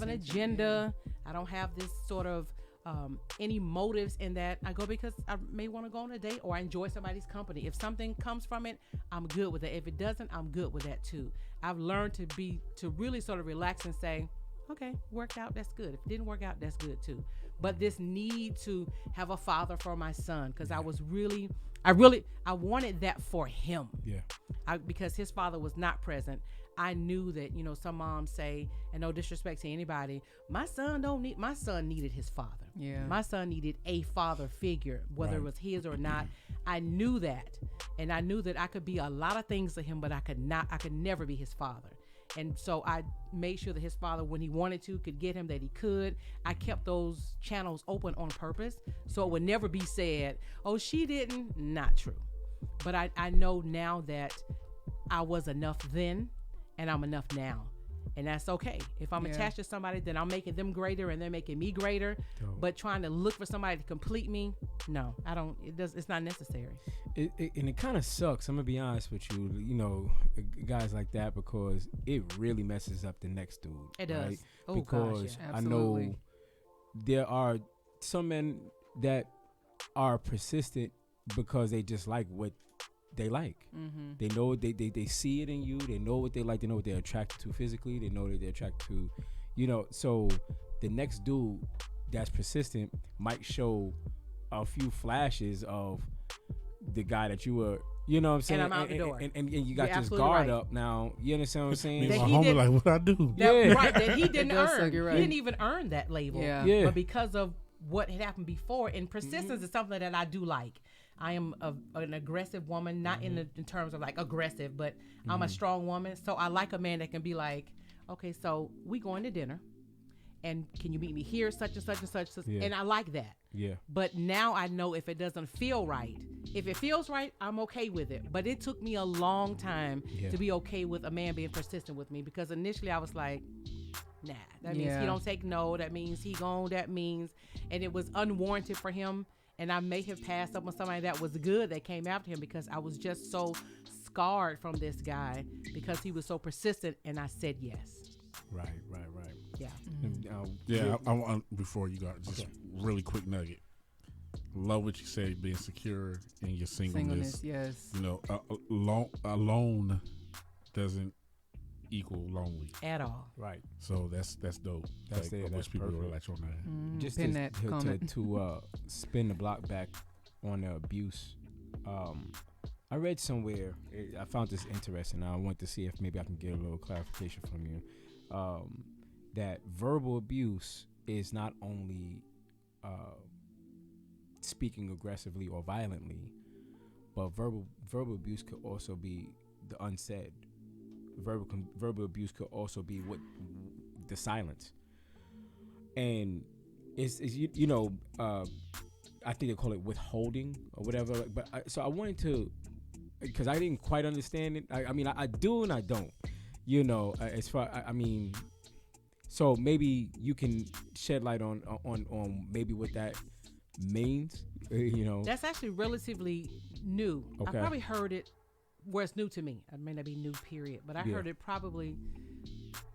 agenda. I don't have this sort of any motives in that. I go because I may want to go on a date or I enjoy somebody's company. If something comes from it, I'm good with it. If it doesn't, I'm good with that too. I've learned to really sort of relax and say, okay, worked out, that's good. If it didn't work out, that's good too. But this need to have a father for my son, because I wanted that for him. Yeah. Because his father was not present. I knew that, you know, some moms say, and no disrespect to anybody, my son needed his father. Yeah. My son needed a father figure, whether it was his or not. I knew that. And I knew that I could be a lot of things to him, but I could never be his father. And so I made sure that his father, when he wanted to, could get him, that he could. I kept those channels open on purpose, so it would never be said, oh, she didn't. Not true. But I know now that I was enough then, and I'm enough now. And that's okay. If I'm attached to somebody, then I'm making them greater and they're making me greater. Dope. But trying to look for somebody to complete me, no, I don't. It's not necessary. And it kind of sucks. I'm gonna be honest with you. You know, guys like that, because it really messes up the next dude. It does. Right? Oh, because gosh, yeah. I Absolutely. know there are some men that are persistent because they just like what they like. Mm-hmm. They know they see it in you. They know what they like. They know what they're attracted to physically. They know that they're attracted to, you know. So the next dude that's persistent might show a few flashes of the guy that you were, you know what I'm saying? And I'm out the door. And you got You're this absolutely guard right. up now. You understand what I'm saying? That My he homie did- like, what I do? Yeah. Right, that he didn't It does earn. suck, you're right. He didn't even earn that label. Yeah. But because of what had happened before, and persistence is something that I do like. I am an aggressive woman, not in terms of like aggressive, but I'm a strong woman. So I like a man that can be like, okay, so we going to dinner, and can you meet me here, such and such and such, Yeah. and I like that. Yeah. But now I know if it doesn't feel right. If it feels right, I'm okay with it. But it took me a long time to be okay with a man being persistent with me, because initially I was like, nah, that means he don't take no. That means he gone. That means, and it was unwarranted for him. And I may have passed up on somebody that was good that came after him, because I was just so scarred from this guy because he was so persistent, and I said yes. Right. Yeah. And, Yeah, I want, before you go, just really quick nugget. Love what you said, being secure in your singleness. Yes. You know, alone doesn't equal lonely. At all. Right. So that's dope. That's like, it. I That's wish people perfect. would latch on that. Just Pin to, that to, comment. to spin the block back on the abuse. I read somewhere, I found this interesting. I want to see if maybe I can get a little clarification from you. That verbal abuse is not only speaking aggressively or violently, but verbal abuse could also be the unsaid. Verbal abuse could also be what the silence. And it's you know, I think they call it withholding or whatever. But so I wanted to, because I didn't quite understand it. I mean, I do and I don't. You know, as far I mean, So maybe you can shed light on maybe what that means. That's actually relatively new. Okay. I probably heard it where it's new to me. It may not be new, period, but I heard it probably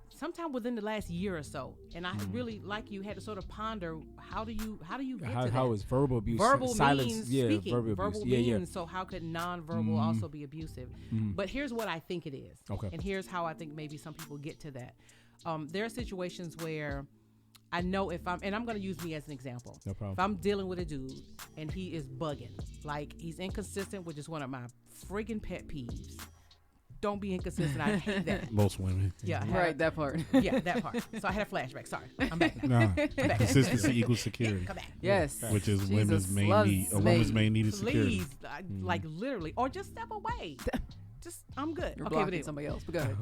sometime within the last year or so. And I really, like you, had to sort of ponder how do you get to that? How is verbal abuse? Verbal silence, means speaking. Verbal abuse. means, so how could nonverbal also be abusive? But here's what I think it is. Okay. And here's how I think maybe some people get to that. There are situations where I know I'm going to use me as an example. No problem. If I'm dealing with a dude and he is bugging, like he's inconsistent, which is one of my friggin' pet peeves. Don't be inconsistent. I hate that. Most women. Yeah. Right, that part. Yeah, that part. So I had a flashback. Sorry. I'm back. Nah, back. consistency equals security, Come back. Yes. which is Jesus women's main loves need. A me. woman's main need is security. Please, like literally, or just step away. Just, I'm good. You're Okay, blocking but somebody else. But go ahead.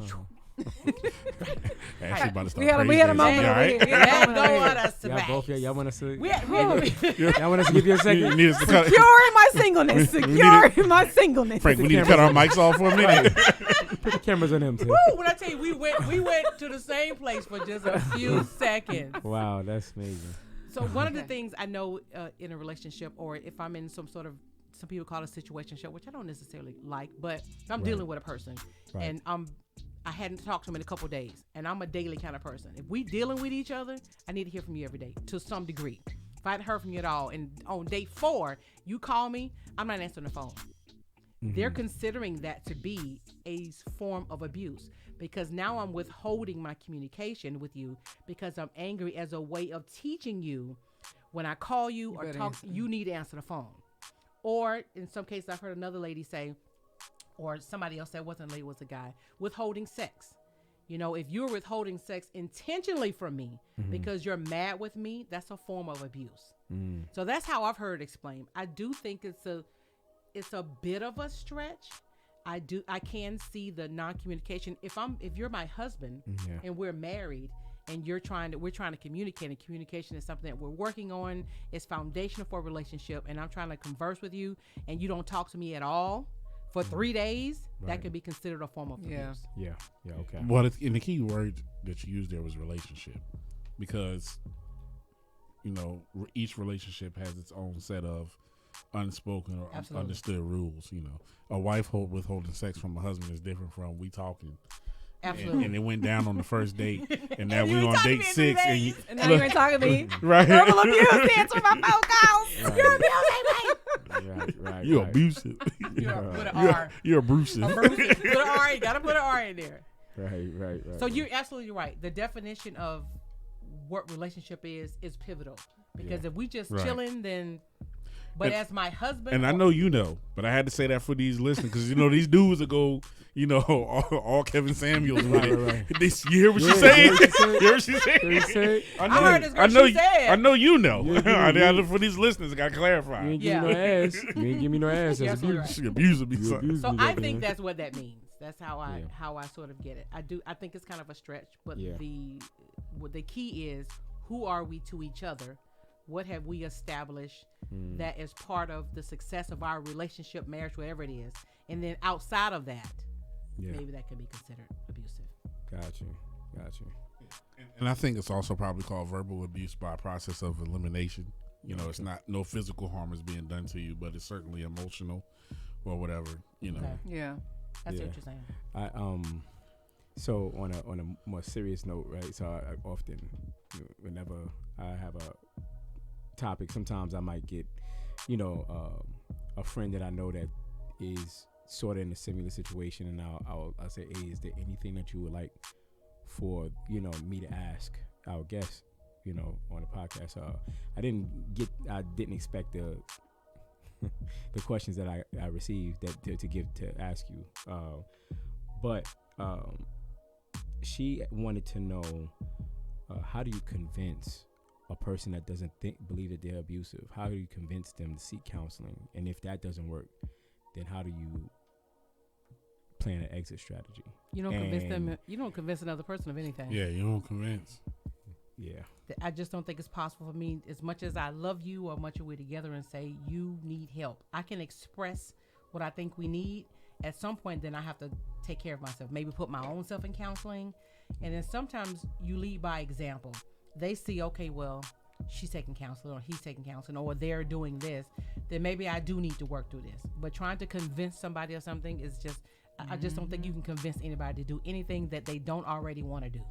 Actually, about to start We had a praising moment that. over Yeah, here. right? We had a That moment don't over want here. us to Y'all back. both, y'all want us to, We y'all want us to give you a You second? need us to cut. Secure in my singleness. Secure in my singleness. Frank, we need to cut our mics off for a minute. Put the cameras on him too. Woo, when I tell you, we went to the same place for just a few seconds. Wow, that's amazing. So one of the things I know in a relationship, or if I'm in some sort of, some people call it a situationship, which I don't necessarily like, but if I'm dealing with a person and I hadn't talked to him in a couple of days, and I'm a daily kind of person. If we dealing with each other, I need to hear from you every day to some degree. If I hadn't heard from you at all, and on day 4, you call me, I'm not answering the phone. They're considering that to be a form of abuse, because now I'm withholding my communication with you because I'm angry, as a way of teaching you when I call you or talk, you need to answer the phone. Or in some cases, I've heard another lady say, or somebody else said, wasn't a lady, was a guy, withholding sex. If you're withholding sex intentionally from me because you're mad with me, that's a form of abuse. So that's how I've heard it explained. I do think it's a bit of a stretch. I can see the non-communication. If you're my husband and we're married and we're trying to communicate, and communication is something that we're working on, it's foundational for a relationship, and I'm trying to converse with you and you don't talk to me at all for 3 days, that could be considered a form of abuse. Yeah, okay. Well, and the key word that you used there was relationship, because each relationship has its own set of unspoken or understood rules. A wife withholding sex from a husband is different from we talking. Absolutely. And it went down on the first date, and now we on date 6, And now you ain't talking to me. right? Verbal abuse. Answer my phone calls. You're abusing me. Right. You're abusive. With an R. You're abusive. Put an R. You gotta put an R in there. Right. So you're absolutely right. The definition of what relationship is pivotal, because if we just chilling, then. But as my husband, and I know but I had to say that for these listeners, because these dudes will go, all Kevin Samuels with it. Right. This, you hear what she saying? You hear what she saying? I heard this what she said. I know you know. Yeah. For these listeners, I got to clarify. You ain't give me no ass. You ain't give me no ass. That's Absolutely abuse. right. She abusing me. You son. abuse So me, I goddamn. think that's what that means. That's how I sort of get it. I think it's kind of a stretch, but the key is, who are we to each other? What have we established that is part of the success of our relationship, marriage, whatever it is? And then outside of that, maybe that could be considered abusive. Got you. And I think it's also probably called verbal abuse by process of elimination. It's not, no physical harm is being done to you, but it's certainly emotional or whatever. Okay. Yeah. That's what you're saying. I So on a more serious note, right? So I often, whenever I have a topic, sometimes I might get, a friend that I know that is sort of in a similar situation, and I'll say, hey, is there anything that you would like for me to ask our guests, on the podcast? I didn't expect the questions that I received to ask you, but she wanted to know, how do you convince a person that doesn't believe that they're abusive? How do you convince them to seek counseling? And if that doesn't work, then how do you plan an exit strategy? You don't convince them. You don't convince another person of anything. Yeah, you don't convince. Yeah. I just don't think it's possible for me, as much as I love you or much as we're together, and say you need help. I can express what I think we need. At some point, then I have to take care of myself. Maybe put my own self in counseling, And then sometimes you lead by example. They see, okay, well, she's taking counseling or he's taking counseling or they're doing this, then maybe I do need to work through this. But trying to convince somebody of something is just, I just don't think you can convince anybody to do anything that they don't already want to do.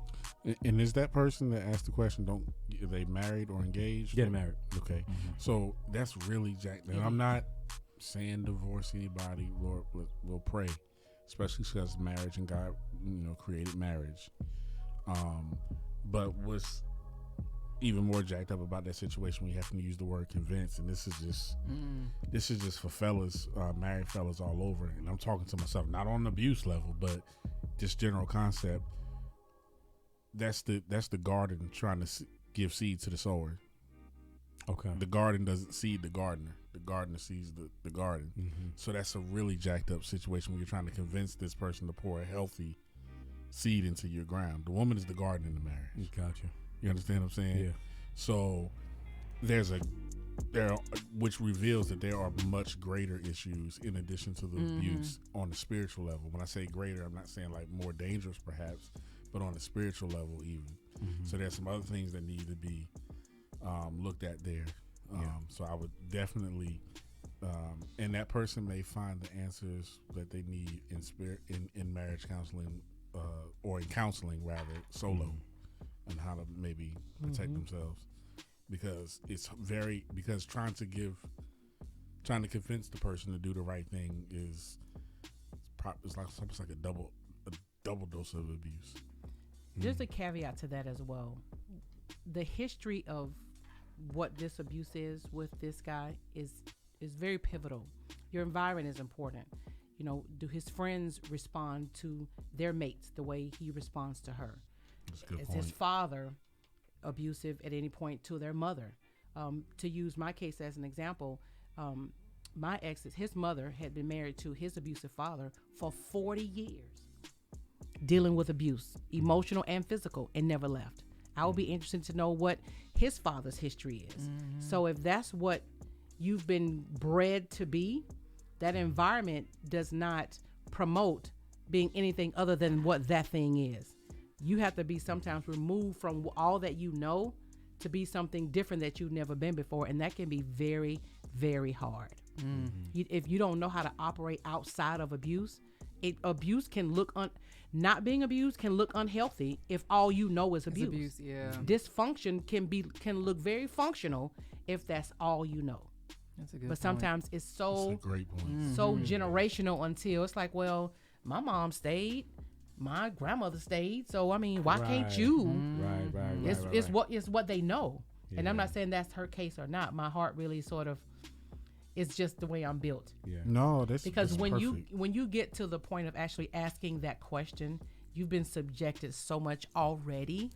And is that person that asked the question, are they married or engaged? Get married. Okay. So that's really jacked. And I'm not saying divorce anybody. Lord, we'll pray, especially because marriage and God, created marriage. But what's even more jacked up about that situation, we have to use the word convince, and this is just for fellas, married fellas all over. And I'm talking to myself, not on an abuse level, but just general concept. That's the garden trying to give seed to the sower. Okay. The garden doesn't seed the gardener. The gardener sees the garden. So that's a really jacked up situation where you're trying to convince this person to pour a healthy seed into your ground. The woman is the garden in the marriage. Gotcha. You understand what I'm saying? Yeah. So which reveals that there are much greater issues in addition to the abuse on the spiritual level. When I say greater, I'm not saying like more dangerous perhaps, but on the spiritual level even. So there's some other things that need to be looked at there. So I would definitely, and that person may find the answers that they need in marriage counseling, or in counseling rather, solo, on how to maybe protect themselves, because trying to convince the person to do the right thing is it's like a double dose of abuse. There's a caveat to that as well. The history of what this abuse is with this guy is very pivotal. Your environment is important. Do his friends respond to their mates the way he responds to her? That's a good Is point. his father abusive at any point to their mother? To use my case as an example, my ex's, his mother had been married to his abusive father for 40 years, dealing with abuse, emotional and physical, and never left. I would be interested to know what his father's history is. So if that's what you've been bred to be, that environment does not promote being anything other than what that thing is. You have to be sometimes removed from all that you know to be something different that you've never been before. And that can be very, very hard. If you don't know how to operate outside of abuse, abuse can look not being abused can look unhealthy if all you know is abuse. Abuse, yeah. Dysfunction can look very functional if that's all you know. That's a good But point. sometimes it's That's so a great point. so generational until it's like, well, my mom stayed, my grandmother stayed, so I mean, why can't Right. you? Right. It's what they know. And I'm Yeah. not saying that's her case or not. My heart really sort of, it's just the way I'm built. Yeah. No, that's Because that's perfect. when you get to the point of actually asking that question, you've been subjected so much already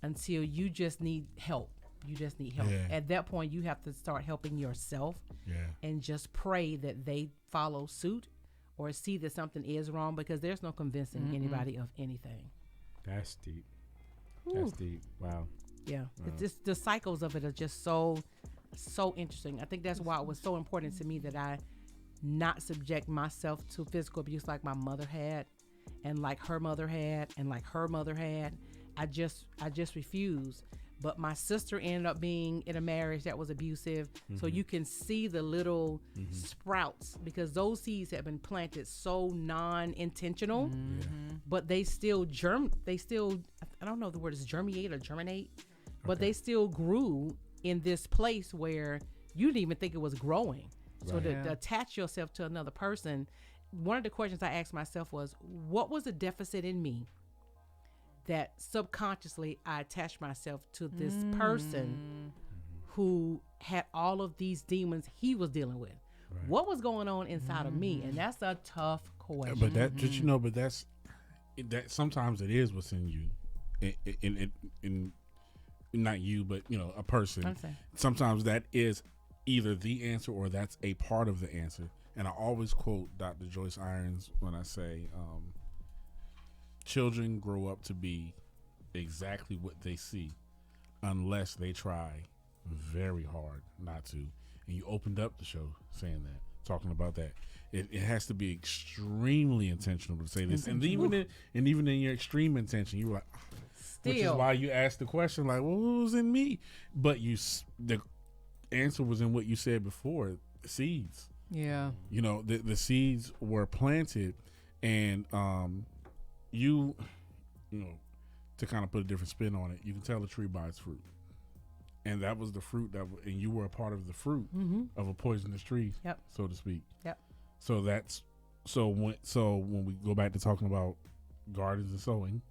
until you just need help. You just need help. Yeah. At that point, you have to start helping yourself and just pray that they follow suit or see that something is wrong, because there's no convincing anybody of anything. That's deep. Whew. That's deep. Wow. Yeah. It's just, the cycles of it are just so interesting. I think that's why it was so important to me that I not subject myself to physical abuse like my mother had, and like her mother had, and like her mother had. I just refused. But my sister ended up being in a marriage that was abusive. So you can see the little sprouts, because those seeds have been planted so non-intentional, but they still I don't know if the word is germinate or germinate, but they still grew in this place where you didn't even think it was growing. So Right. to attach yourself to another person, one of the questions I asked myself was, what was a deficit in me that subconsciously I attached myself to this person who had all of these demons he was dealing with? Right. What was going on inside of me? And that's a tough question. But that, but that's that. Sometimes it is what's in you, in not you, but a person. Okay. Sometimes that is either the answer or that's a part of the answer. And I always quote Dr. Joyce Irons when I say, children grow up to be exactly what they see unless they try very hard not to. And you opened up the show saying that. talking about that. It has to be extremely intentional to say this, and even in your extreme intention, you were like, which is why you asked the question, like, well, what was in me? But the answer was in what you said before, seeds. Yeah. You know, the seeds were planted, and you know, to kind of put a different spin on it, you can tell a tree by its fruit. And that was the fruit and you were a part of the fruit of a poisonous tree, so to speak. Yep. So when we go back to talking about gardens and sowing,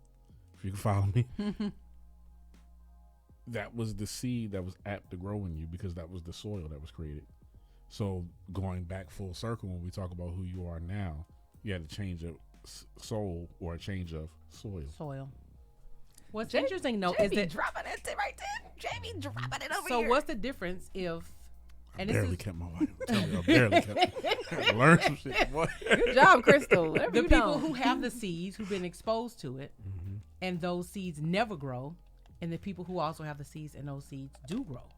if you can follow me, that was the seed that was apt to grow in you because that was the soil that was created. So going back full circle, when we talk about who you are now, you had a change of soul or a change of soil. What's interesting though is that dropping it right there. Jamie dropping it over so here. what's the difference if I barely kept my wife. I barely kept. Learn some shit. Boy. Good job, Crystal. the people who have the seeds, who've been exposed to it, and those seeds never grow, and the people who also have the seeds and those seeds do grow.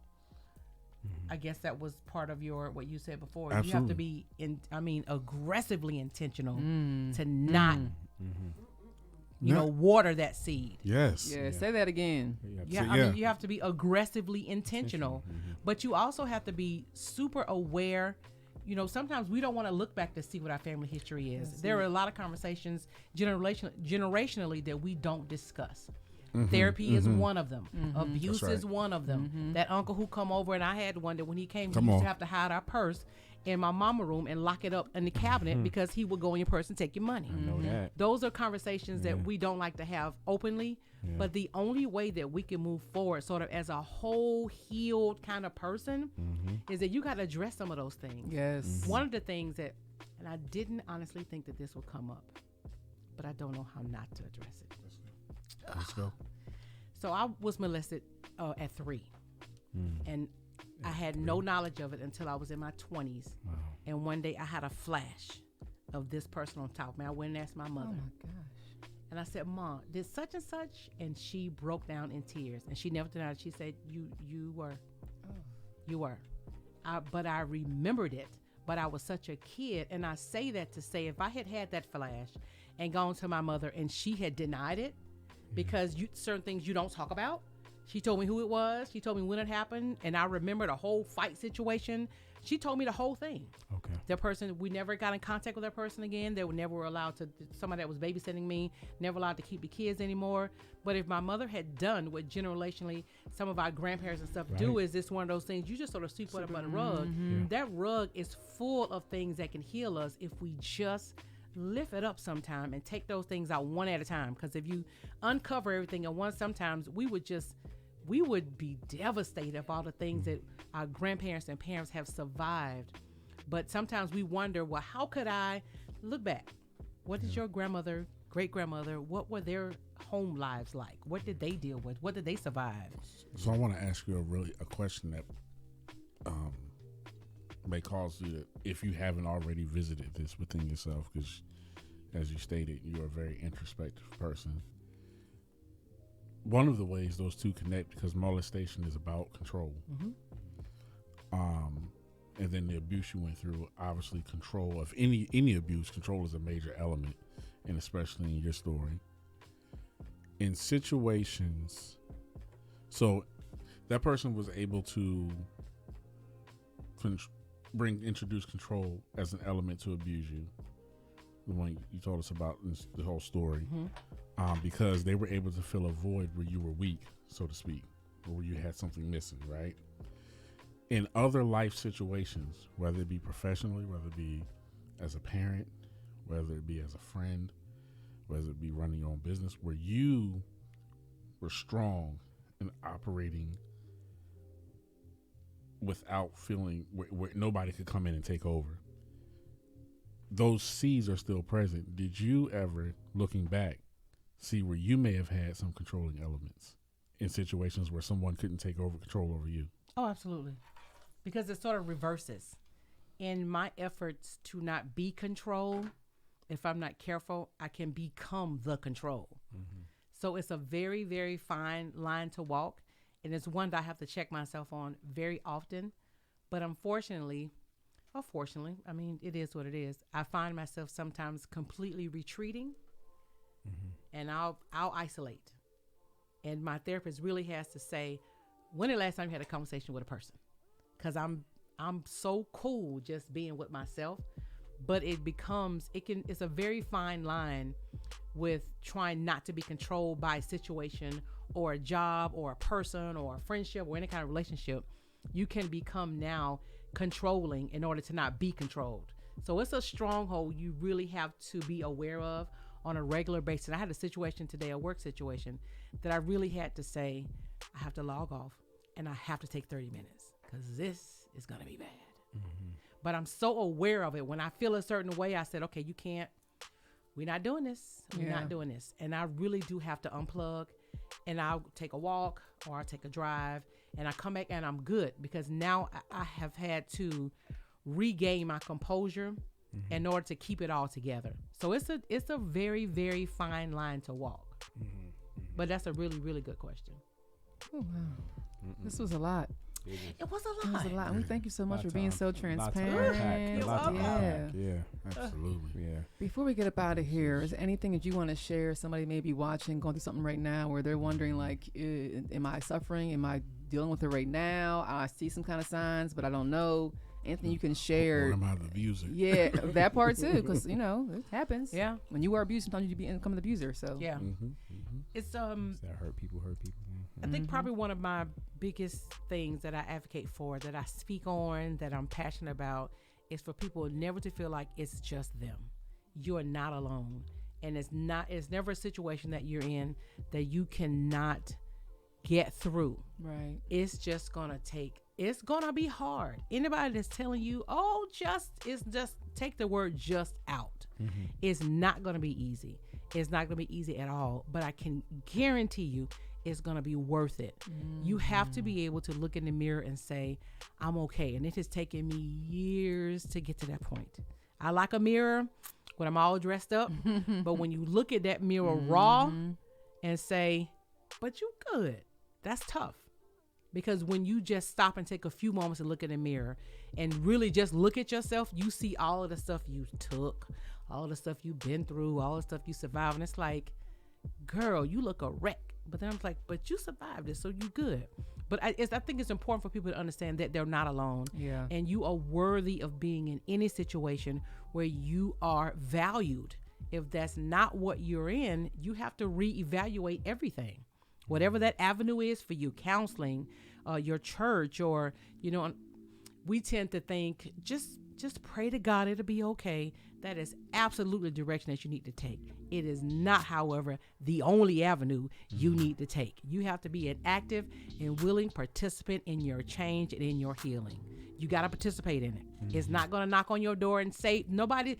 I guess that was part of what you said before. Absolutely. You have to be aggressively intentional to not, water that seed. Yes. Yeah, say that again. You have to be aggressively intentional, but you also have to be super aware. You know, sometimes we don't want to look back to see what our family history is. There are a lot of conversations generationally that we don't discuss. Therapy is one of them. Abuse is one of them. That uncle who come over, and I had one that when he came, we used to have to hide our purse in my mama room and lock it up in the cabinet because he would go in your purse and take your money. I know that. Those are conversations that we don't like to have openly, but the only way that we can move forward sort of as a whole healed kind of person is that you got to address some of those things. Yes. One of the things that, and I didn't honestly think that this would come up, but I don't know how not to address it. Let's go. So I was molested at 3, and I had no knowledge of it until I was in my 20s. Wow. And one day I had a flash of this person on top of me. I went and asked my mother. Oh my gosh. And I said, Mom, did such and such? And she broke down in tears. And she never denied it. She said, you were. Oh. You were. But I remembered it. But I was such a kid. And I say that to say, if I had had that flash and gone to my mother and she had denied it, because certain things you don't talk about. She told me who it was. She told me when it happened. And I remember the whole fight situation. She told me the whole thing. Okay. That person, we never got in contact with that person again. They were never allowed to, somebody that was babysitting me, never allowed to keep the kids anymore. But if my mother had done what generationally some of our grandparents and stuff do, is this one of those things you just sort of sweep it up on the rug. That rug is full of things that can heal us if we just lift it up sometime and take those things out one at a time. Because if you uncover everything at once, sometimes we would be devastated of all the things that our grandparents and parents have survived. But sometimes we wonder, well, how could I look back? What did your grandmother, great-grandmother, what were their home lives like? What did they deal with? What did they survive? So I want to ask you a question that may cause you to, if you haven't already visited this within yourself, because as you stated, you're a very introspective person. One of the ways those two connect, because molestation is about control. And then the abuse you went through, obviously control of any abuse, control is a major element, and especially in your story. In situations, so that person was able to introduce control as an element to abuse you. The one you told us about in the whole story, because they were able to fill a void where you were weak, so to speak, or where you had something missing, right? In other life situations, whether it be professionally, whether it be as a parent, whether it be as a friend, whether it be running your own business, where you were strong and operating without feeling where nobody could come in and take over, those seeds are still present. Did you ever, looking back, see where you may have had some controlling elements in situations where someone couldn't take over control over you? Oh, absolutely. Because it sort of reverses. In my efforts to not be controlled, if I'm not careful, I can become the control. So it's a very, very fine line to walk. And it's one that I have to check myself on very often. But unfortunately, Unfortunately, I mean, it is what it is. I find myself sometimes completely retreating, and I'll isolate. And my therapist really has to say, when the last time you had a conversation with a person? Because I'm so cool just being with myself, but it's a very fine line with trying not to be controlled by a situation or a job or a person or a friendship or any kind of relationship. You can become now controlling in order to not be controlled. So it's a stronghold you really have to be aware of on a regular basis. I had a situation today, a work situation, that I really had to say, I have to log off and I have to take 30 minutes because this is going to be bad. But I'm so aware of it. When I feel a certain way, I said, okay, we're not doing this. We're not doing this. And I really do have to unplug, and I'll take a walk or I'll take a drive, and I come back and I'm good, because now I have had to regain my composure in order to keep it all together. So it's a very, very fine line to walk. But that's a really, really good question. Oh, wow. This was a lot. It was a It lot. was a lot. And we thank you so much for Lots being of- so lots to transparent. unpack. Lots to unpack. Yeah. Absolutely. Yeah. Before we get up out of here, is there anything that you want to share? Somebody may be watching, going through something right now where they're wondering, like, am I suffering? Am I dealing with it right now? I see some kind of signs, but I don't know. Anything you can share? Or am I the abuser? Yeah, that part too, because it happens. Yeah. When you are abused, sometimes you become an abuser. So Yeah. It's Does that hurt people? I think probably one of my biggest things that I advocate for, that I speak on, that I'm passionate about, is for people never to feel like it's just them. You are not alone. And it's never a situation that you're in that you cannot get through. right. It's gonna be hard. Anybody that's telling you, just take the word just out. It's not gonna be easy. It's not gonna be easy at all. But I can guarantee you it's gonna be worth it. You have to be able to look in the mirror and say, I'm okay. And it has taken me years to get to that point. I like a mirror when I'm all dressed up, but when you look at that mirror raw and say, but you good, that's tough. Because when you just stop and take a few moments to look in the mirror and really just look at yourself, you see all of the stuff you took, all the stuff you've been through, all the stuff you survived. And it's like, girl, you look a wreck. But then I'm like, but you survived it, so you good. But I think it's important for people to understand that they're not alone. Yeah. And you are worthy of being in any situation where you are valued. If that's not what you're in, you have to reevaluate everything. Whatever that avenue is for you, counseling, your church, or, we tend to think, just pray to God, it'll be okay. That is absolutely the direction that you need to take. It is not, however, the only avenue you need to take. You have to be an active and willing participant in your change and in your healing. You got to participate in it. It's not going to knock on your door and say, nobody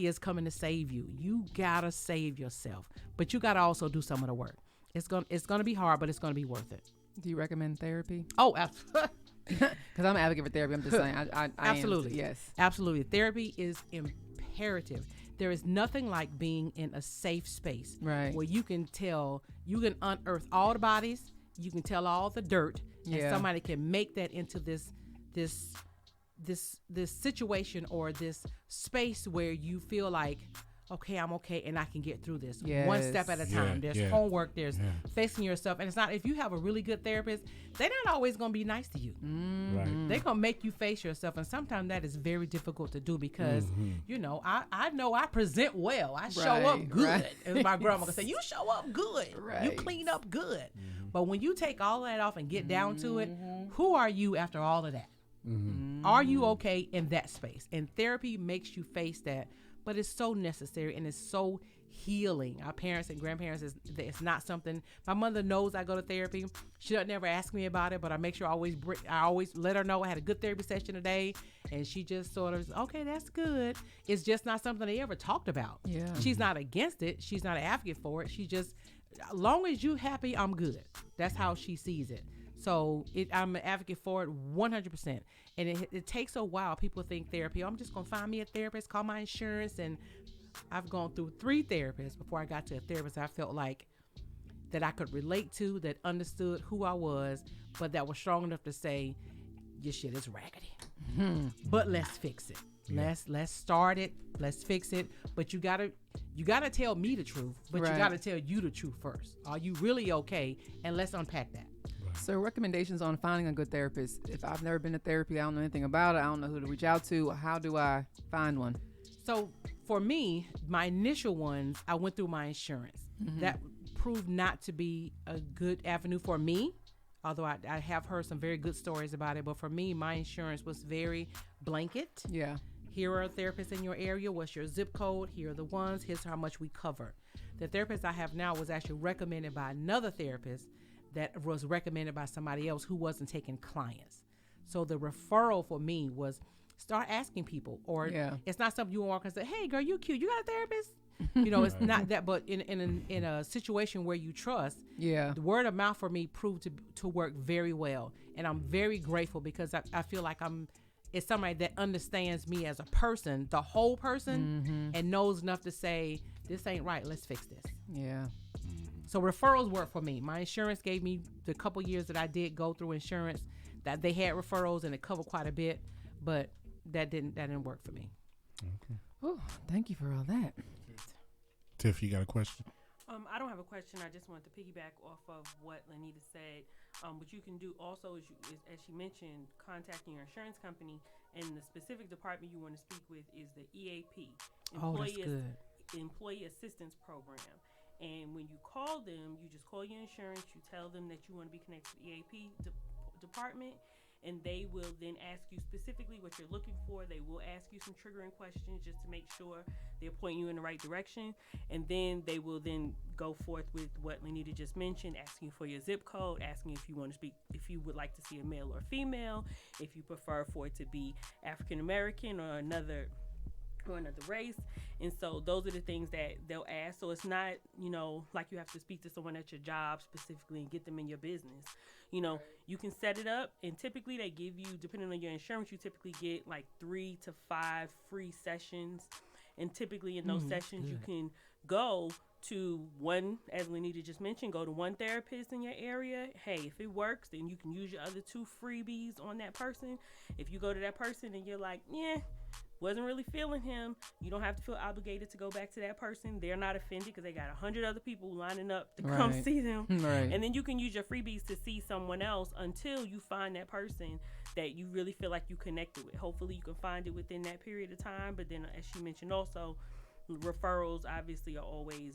is coming to save you. You got to save yourself, but you got to also do some of the work. It's going to be hard, but it's going to be worth it. Do you recommend therapy? Oh, absolutely. Because I'm an advocate for therapy. I'm just saying. I Absolutely. Yes. Absolutely. Therapy is imperative. There is nothing like being in a safe space, Right. where you can unearth all the bodies, you can tell all the dirt, and somebody can make that into this situation or this space where you feel like, okay, I'm okay, and I can get through this one step at a time. There's homework, there's facing yourself. And it's not, if you have a really good therapist, they're not always going to be nice to you. Right. They're going to make you face yourself. And sometimes that is very difficult to do because, I know I present well. I show up good. Right. As my grandma would say, you show up good. You Right. clean up good. But when you take all that off and get down to it, who are you after all of that? Are you okay in that space? And therapy makes you face that. But it's so necessary and it's so healing. Our parents and grandparents, it's not something. My mother knows I go to therapy. She doesn't never ask me about it, but I make sure I always let her know I had a good therapy session today, and she just sort of, okay, that's good. It's just not something they ever talked about. Yeah. She's not against it. She's not an advocate for it. She just, as long as you happy, I'm good. That's how she sees it. So I'm an advocate for it 100%. And it takes a while. People think therapy, I'm just going to find me a therapist, call my insurance. And I've gone through 3 therapists before I got to a therapist I felt like that I could relate to, that understood who I was, but that was strong enough to say, your shit is raggedy. But let's fix it. Yeah. Let's start it. Let's fix it. But you gotta tell me the truth. But Right. you gotta tell you the truth first. Are you really okay? And let's unpack that. So recommendations on finding a good therapist. If I've never been to therapy, I don't know anything about it. I don't know who to reach out to. How do I find one? So for me, my initial ones, I went through my insurance. That proved not to be a good avenue for me. Although I have heard some very good stories about it. But for me, my insurance was very blanket. Yeah. Here are therapists in your area. What's your zip code? Here are the ones. Here's how much we cover. The therapist I have now was actually recommended by another therapist that was recommended by somebody else who wasn't taking clients. So the referral for me was start asking people, or it's not something you walk and say, hey girl, you cute. You got a therapist? You know, it's not that, but in a situation where you trust, the word of mouth for me proved to work very well. And I'm very grateful because I feel like it's somebody that understands me as a person, the whole person, and knows enough to say, this ain't right, let's fix this. Yeah. So referrals work for me. My insurance gave me the couple years that I did go through insurance that they had referrals and it covered quite a bit, but that didn't work for me. Okay. Oh, thank you for all that. Tiff, you got a question? I don't have a question. I just wanted to piggyback off of what Lanita said. What you can do also is, as she mentioned, contacting your insurance company, and the specific department you want to speak with is the EAP, That's good. Employee Assistance Program. And when you call them, you just call your insurance. You tell them that you want to be connected to the EAP department, and they will then ask you specifically what you're looking for. They will ask you some triggering questions just to make sure they're pointing you in the right direction. And then they will then go forth with what Lanita just mentioned, asking for your zip code, asking if you want to speak, if you would like to see a male or female, if you prefer for it to be African American or another race. And so those are the things that they'll ask. So it's not, like you have to speak to someone at your job specifically and get them in your business. You can set it up, and typically they give you, depending on your insurance, you typically get like 3 to 5 free sessions. And typically in those sessions, you can go to one, as Lanita just mentioned, go to one therapist in your area. Hey, if it works, then you can use your other 2 freebies on that person. If you go to that person and you're like, wasn't really feeling him, you don't have to feel obligated to go back to that person. They're not offended because they got 100 other people lining up to come see them. Right. And then you can use your freebies to see someone else until you find that person that you really feel like you connected with. Hopefully you can find it within that period of time. But then, as she mentioned also, referrals obviously are always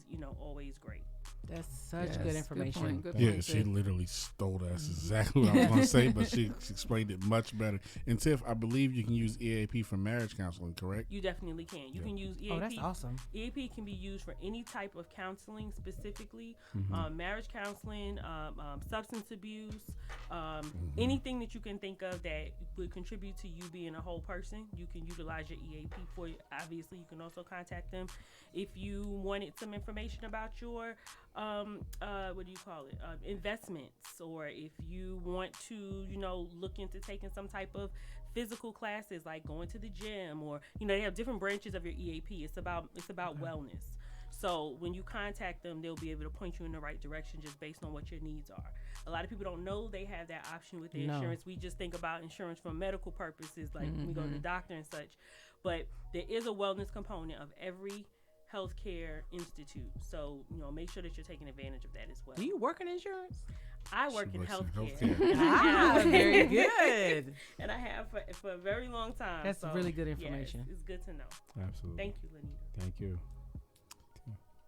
great. That's such good information. Good Yeah, point, she Tiff. literally stole that. That's exactly what I was going to say, but she explained it much better. And Tiff, I believe you can use EAP for marriage counseling, correct? You definitely can. You can use EAP. Oh, that's awesome. EAP can be used for any type of counseling, specifically marriage counseling, substance abuse, anything that you can think of that would contribute to you being a whole person. You can utilize your EAP for. Obviously, you can also contact them if you wanted some information about your investments, or if you want to look into taking some type of physical classes, like going to the gym, or they have different branches of your EAP. It's about wellness. So when you contact them, they'll be able to point you in the right direction just based on what your needs are. A lot of people don't know they have that option with their insurance. We just think about insurance for medical purposes, like when we go to the doctor and such. But there is a wellness component of every healthcare institute. So, make sure that you're taking advantage of that as well. Do you work in insurance? I work She in works in healthcare. healthcare. And I have, Very good. and I have for a very long time. That's So, really good yeah, information. it's good to know. Absolutely. Thank you, Lanita. Thank you.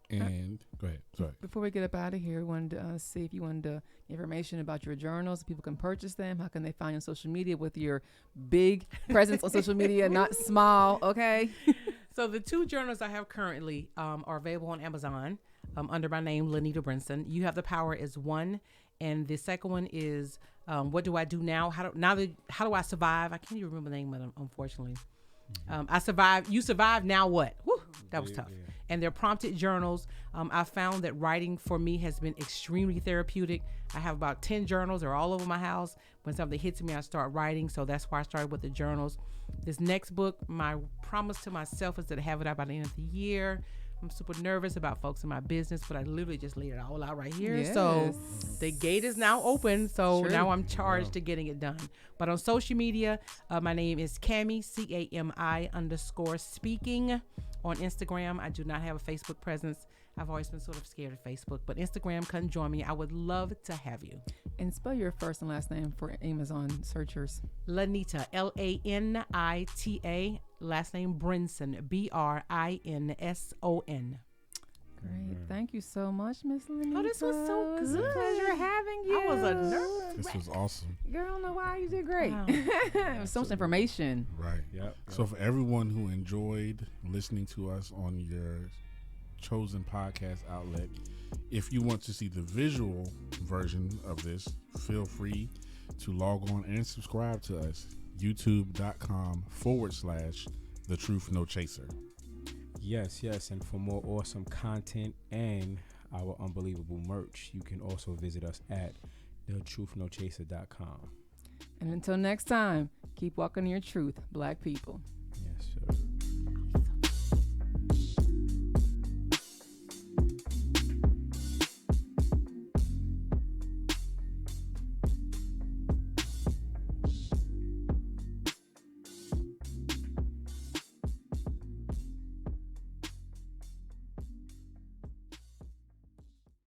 And go ahead. Sorry. Before we get up out of here, we wanted to see if you wanted information about your journals. People can purchase them. How can they find you on social media with your big presence on social media, not small, okay? So the 2 journals I have currently are available on Amazon under my name, Lanita Brinson. You Have the Power is one, and the second one is What Do I Do Now? How do I survive? I can't even remember the name of them, unfortunately. I survived. You survived. Now what? Whew, that was tough. Yeah. And they're prompted journals. I found that writing for me has been extremely therapeutic. I have about 10 journals. They're all over my house. When something hits me, I start writing. So that's why I started with the journals. This next book, my promise to myself is to have it out by the end of the year. I'm super nervous about folks in my business, but I literally just laid it all out right here. So the gate is now open. So now I'm charged to getting it done. But on social media, my name is Cami, CAMI_speaking. On Instagram, I do not have a Facebook presence. I've always been sort of scared of Facebook, but Instagram, come join me. I would love to have you. And spell your first and last name for Amazon searchers. Lanita, Lanita, last name Brinson, Brinson. Great. Thank you so much, Miss Lanita. Oh, this was so It was a good. pleasure having you. I was a nervous This was awesome. Girl, I don't know why you did great. Wow. It was so much information. Right. Yep. So for everyone who enjoyed listening to us on your chosen podcast outlet, if you want to see the visual version of this, feel free to log on and subscribe to us. youtube.com/The Truth No Chaser. Yes, and for more awesome content and our unbelievable merch, you can also visit us at thetruthnochaser.com. And until next time, keep walking in your truth, Black people.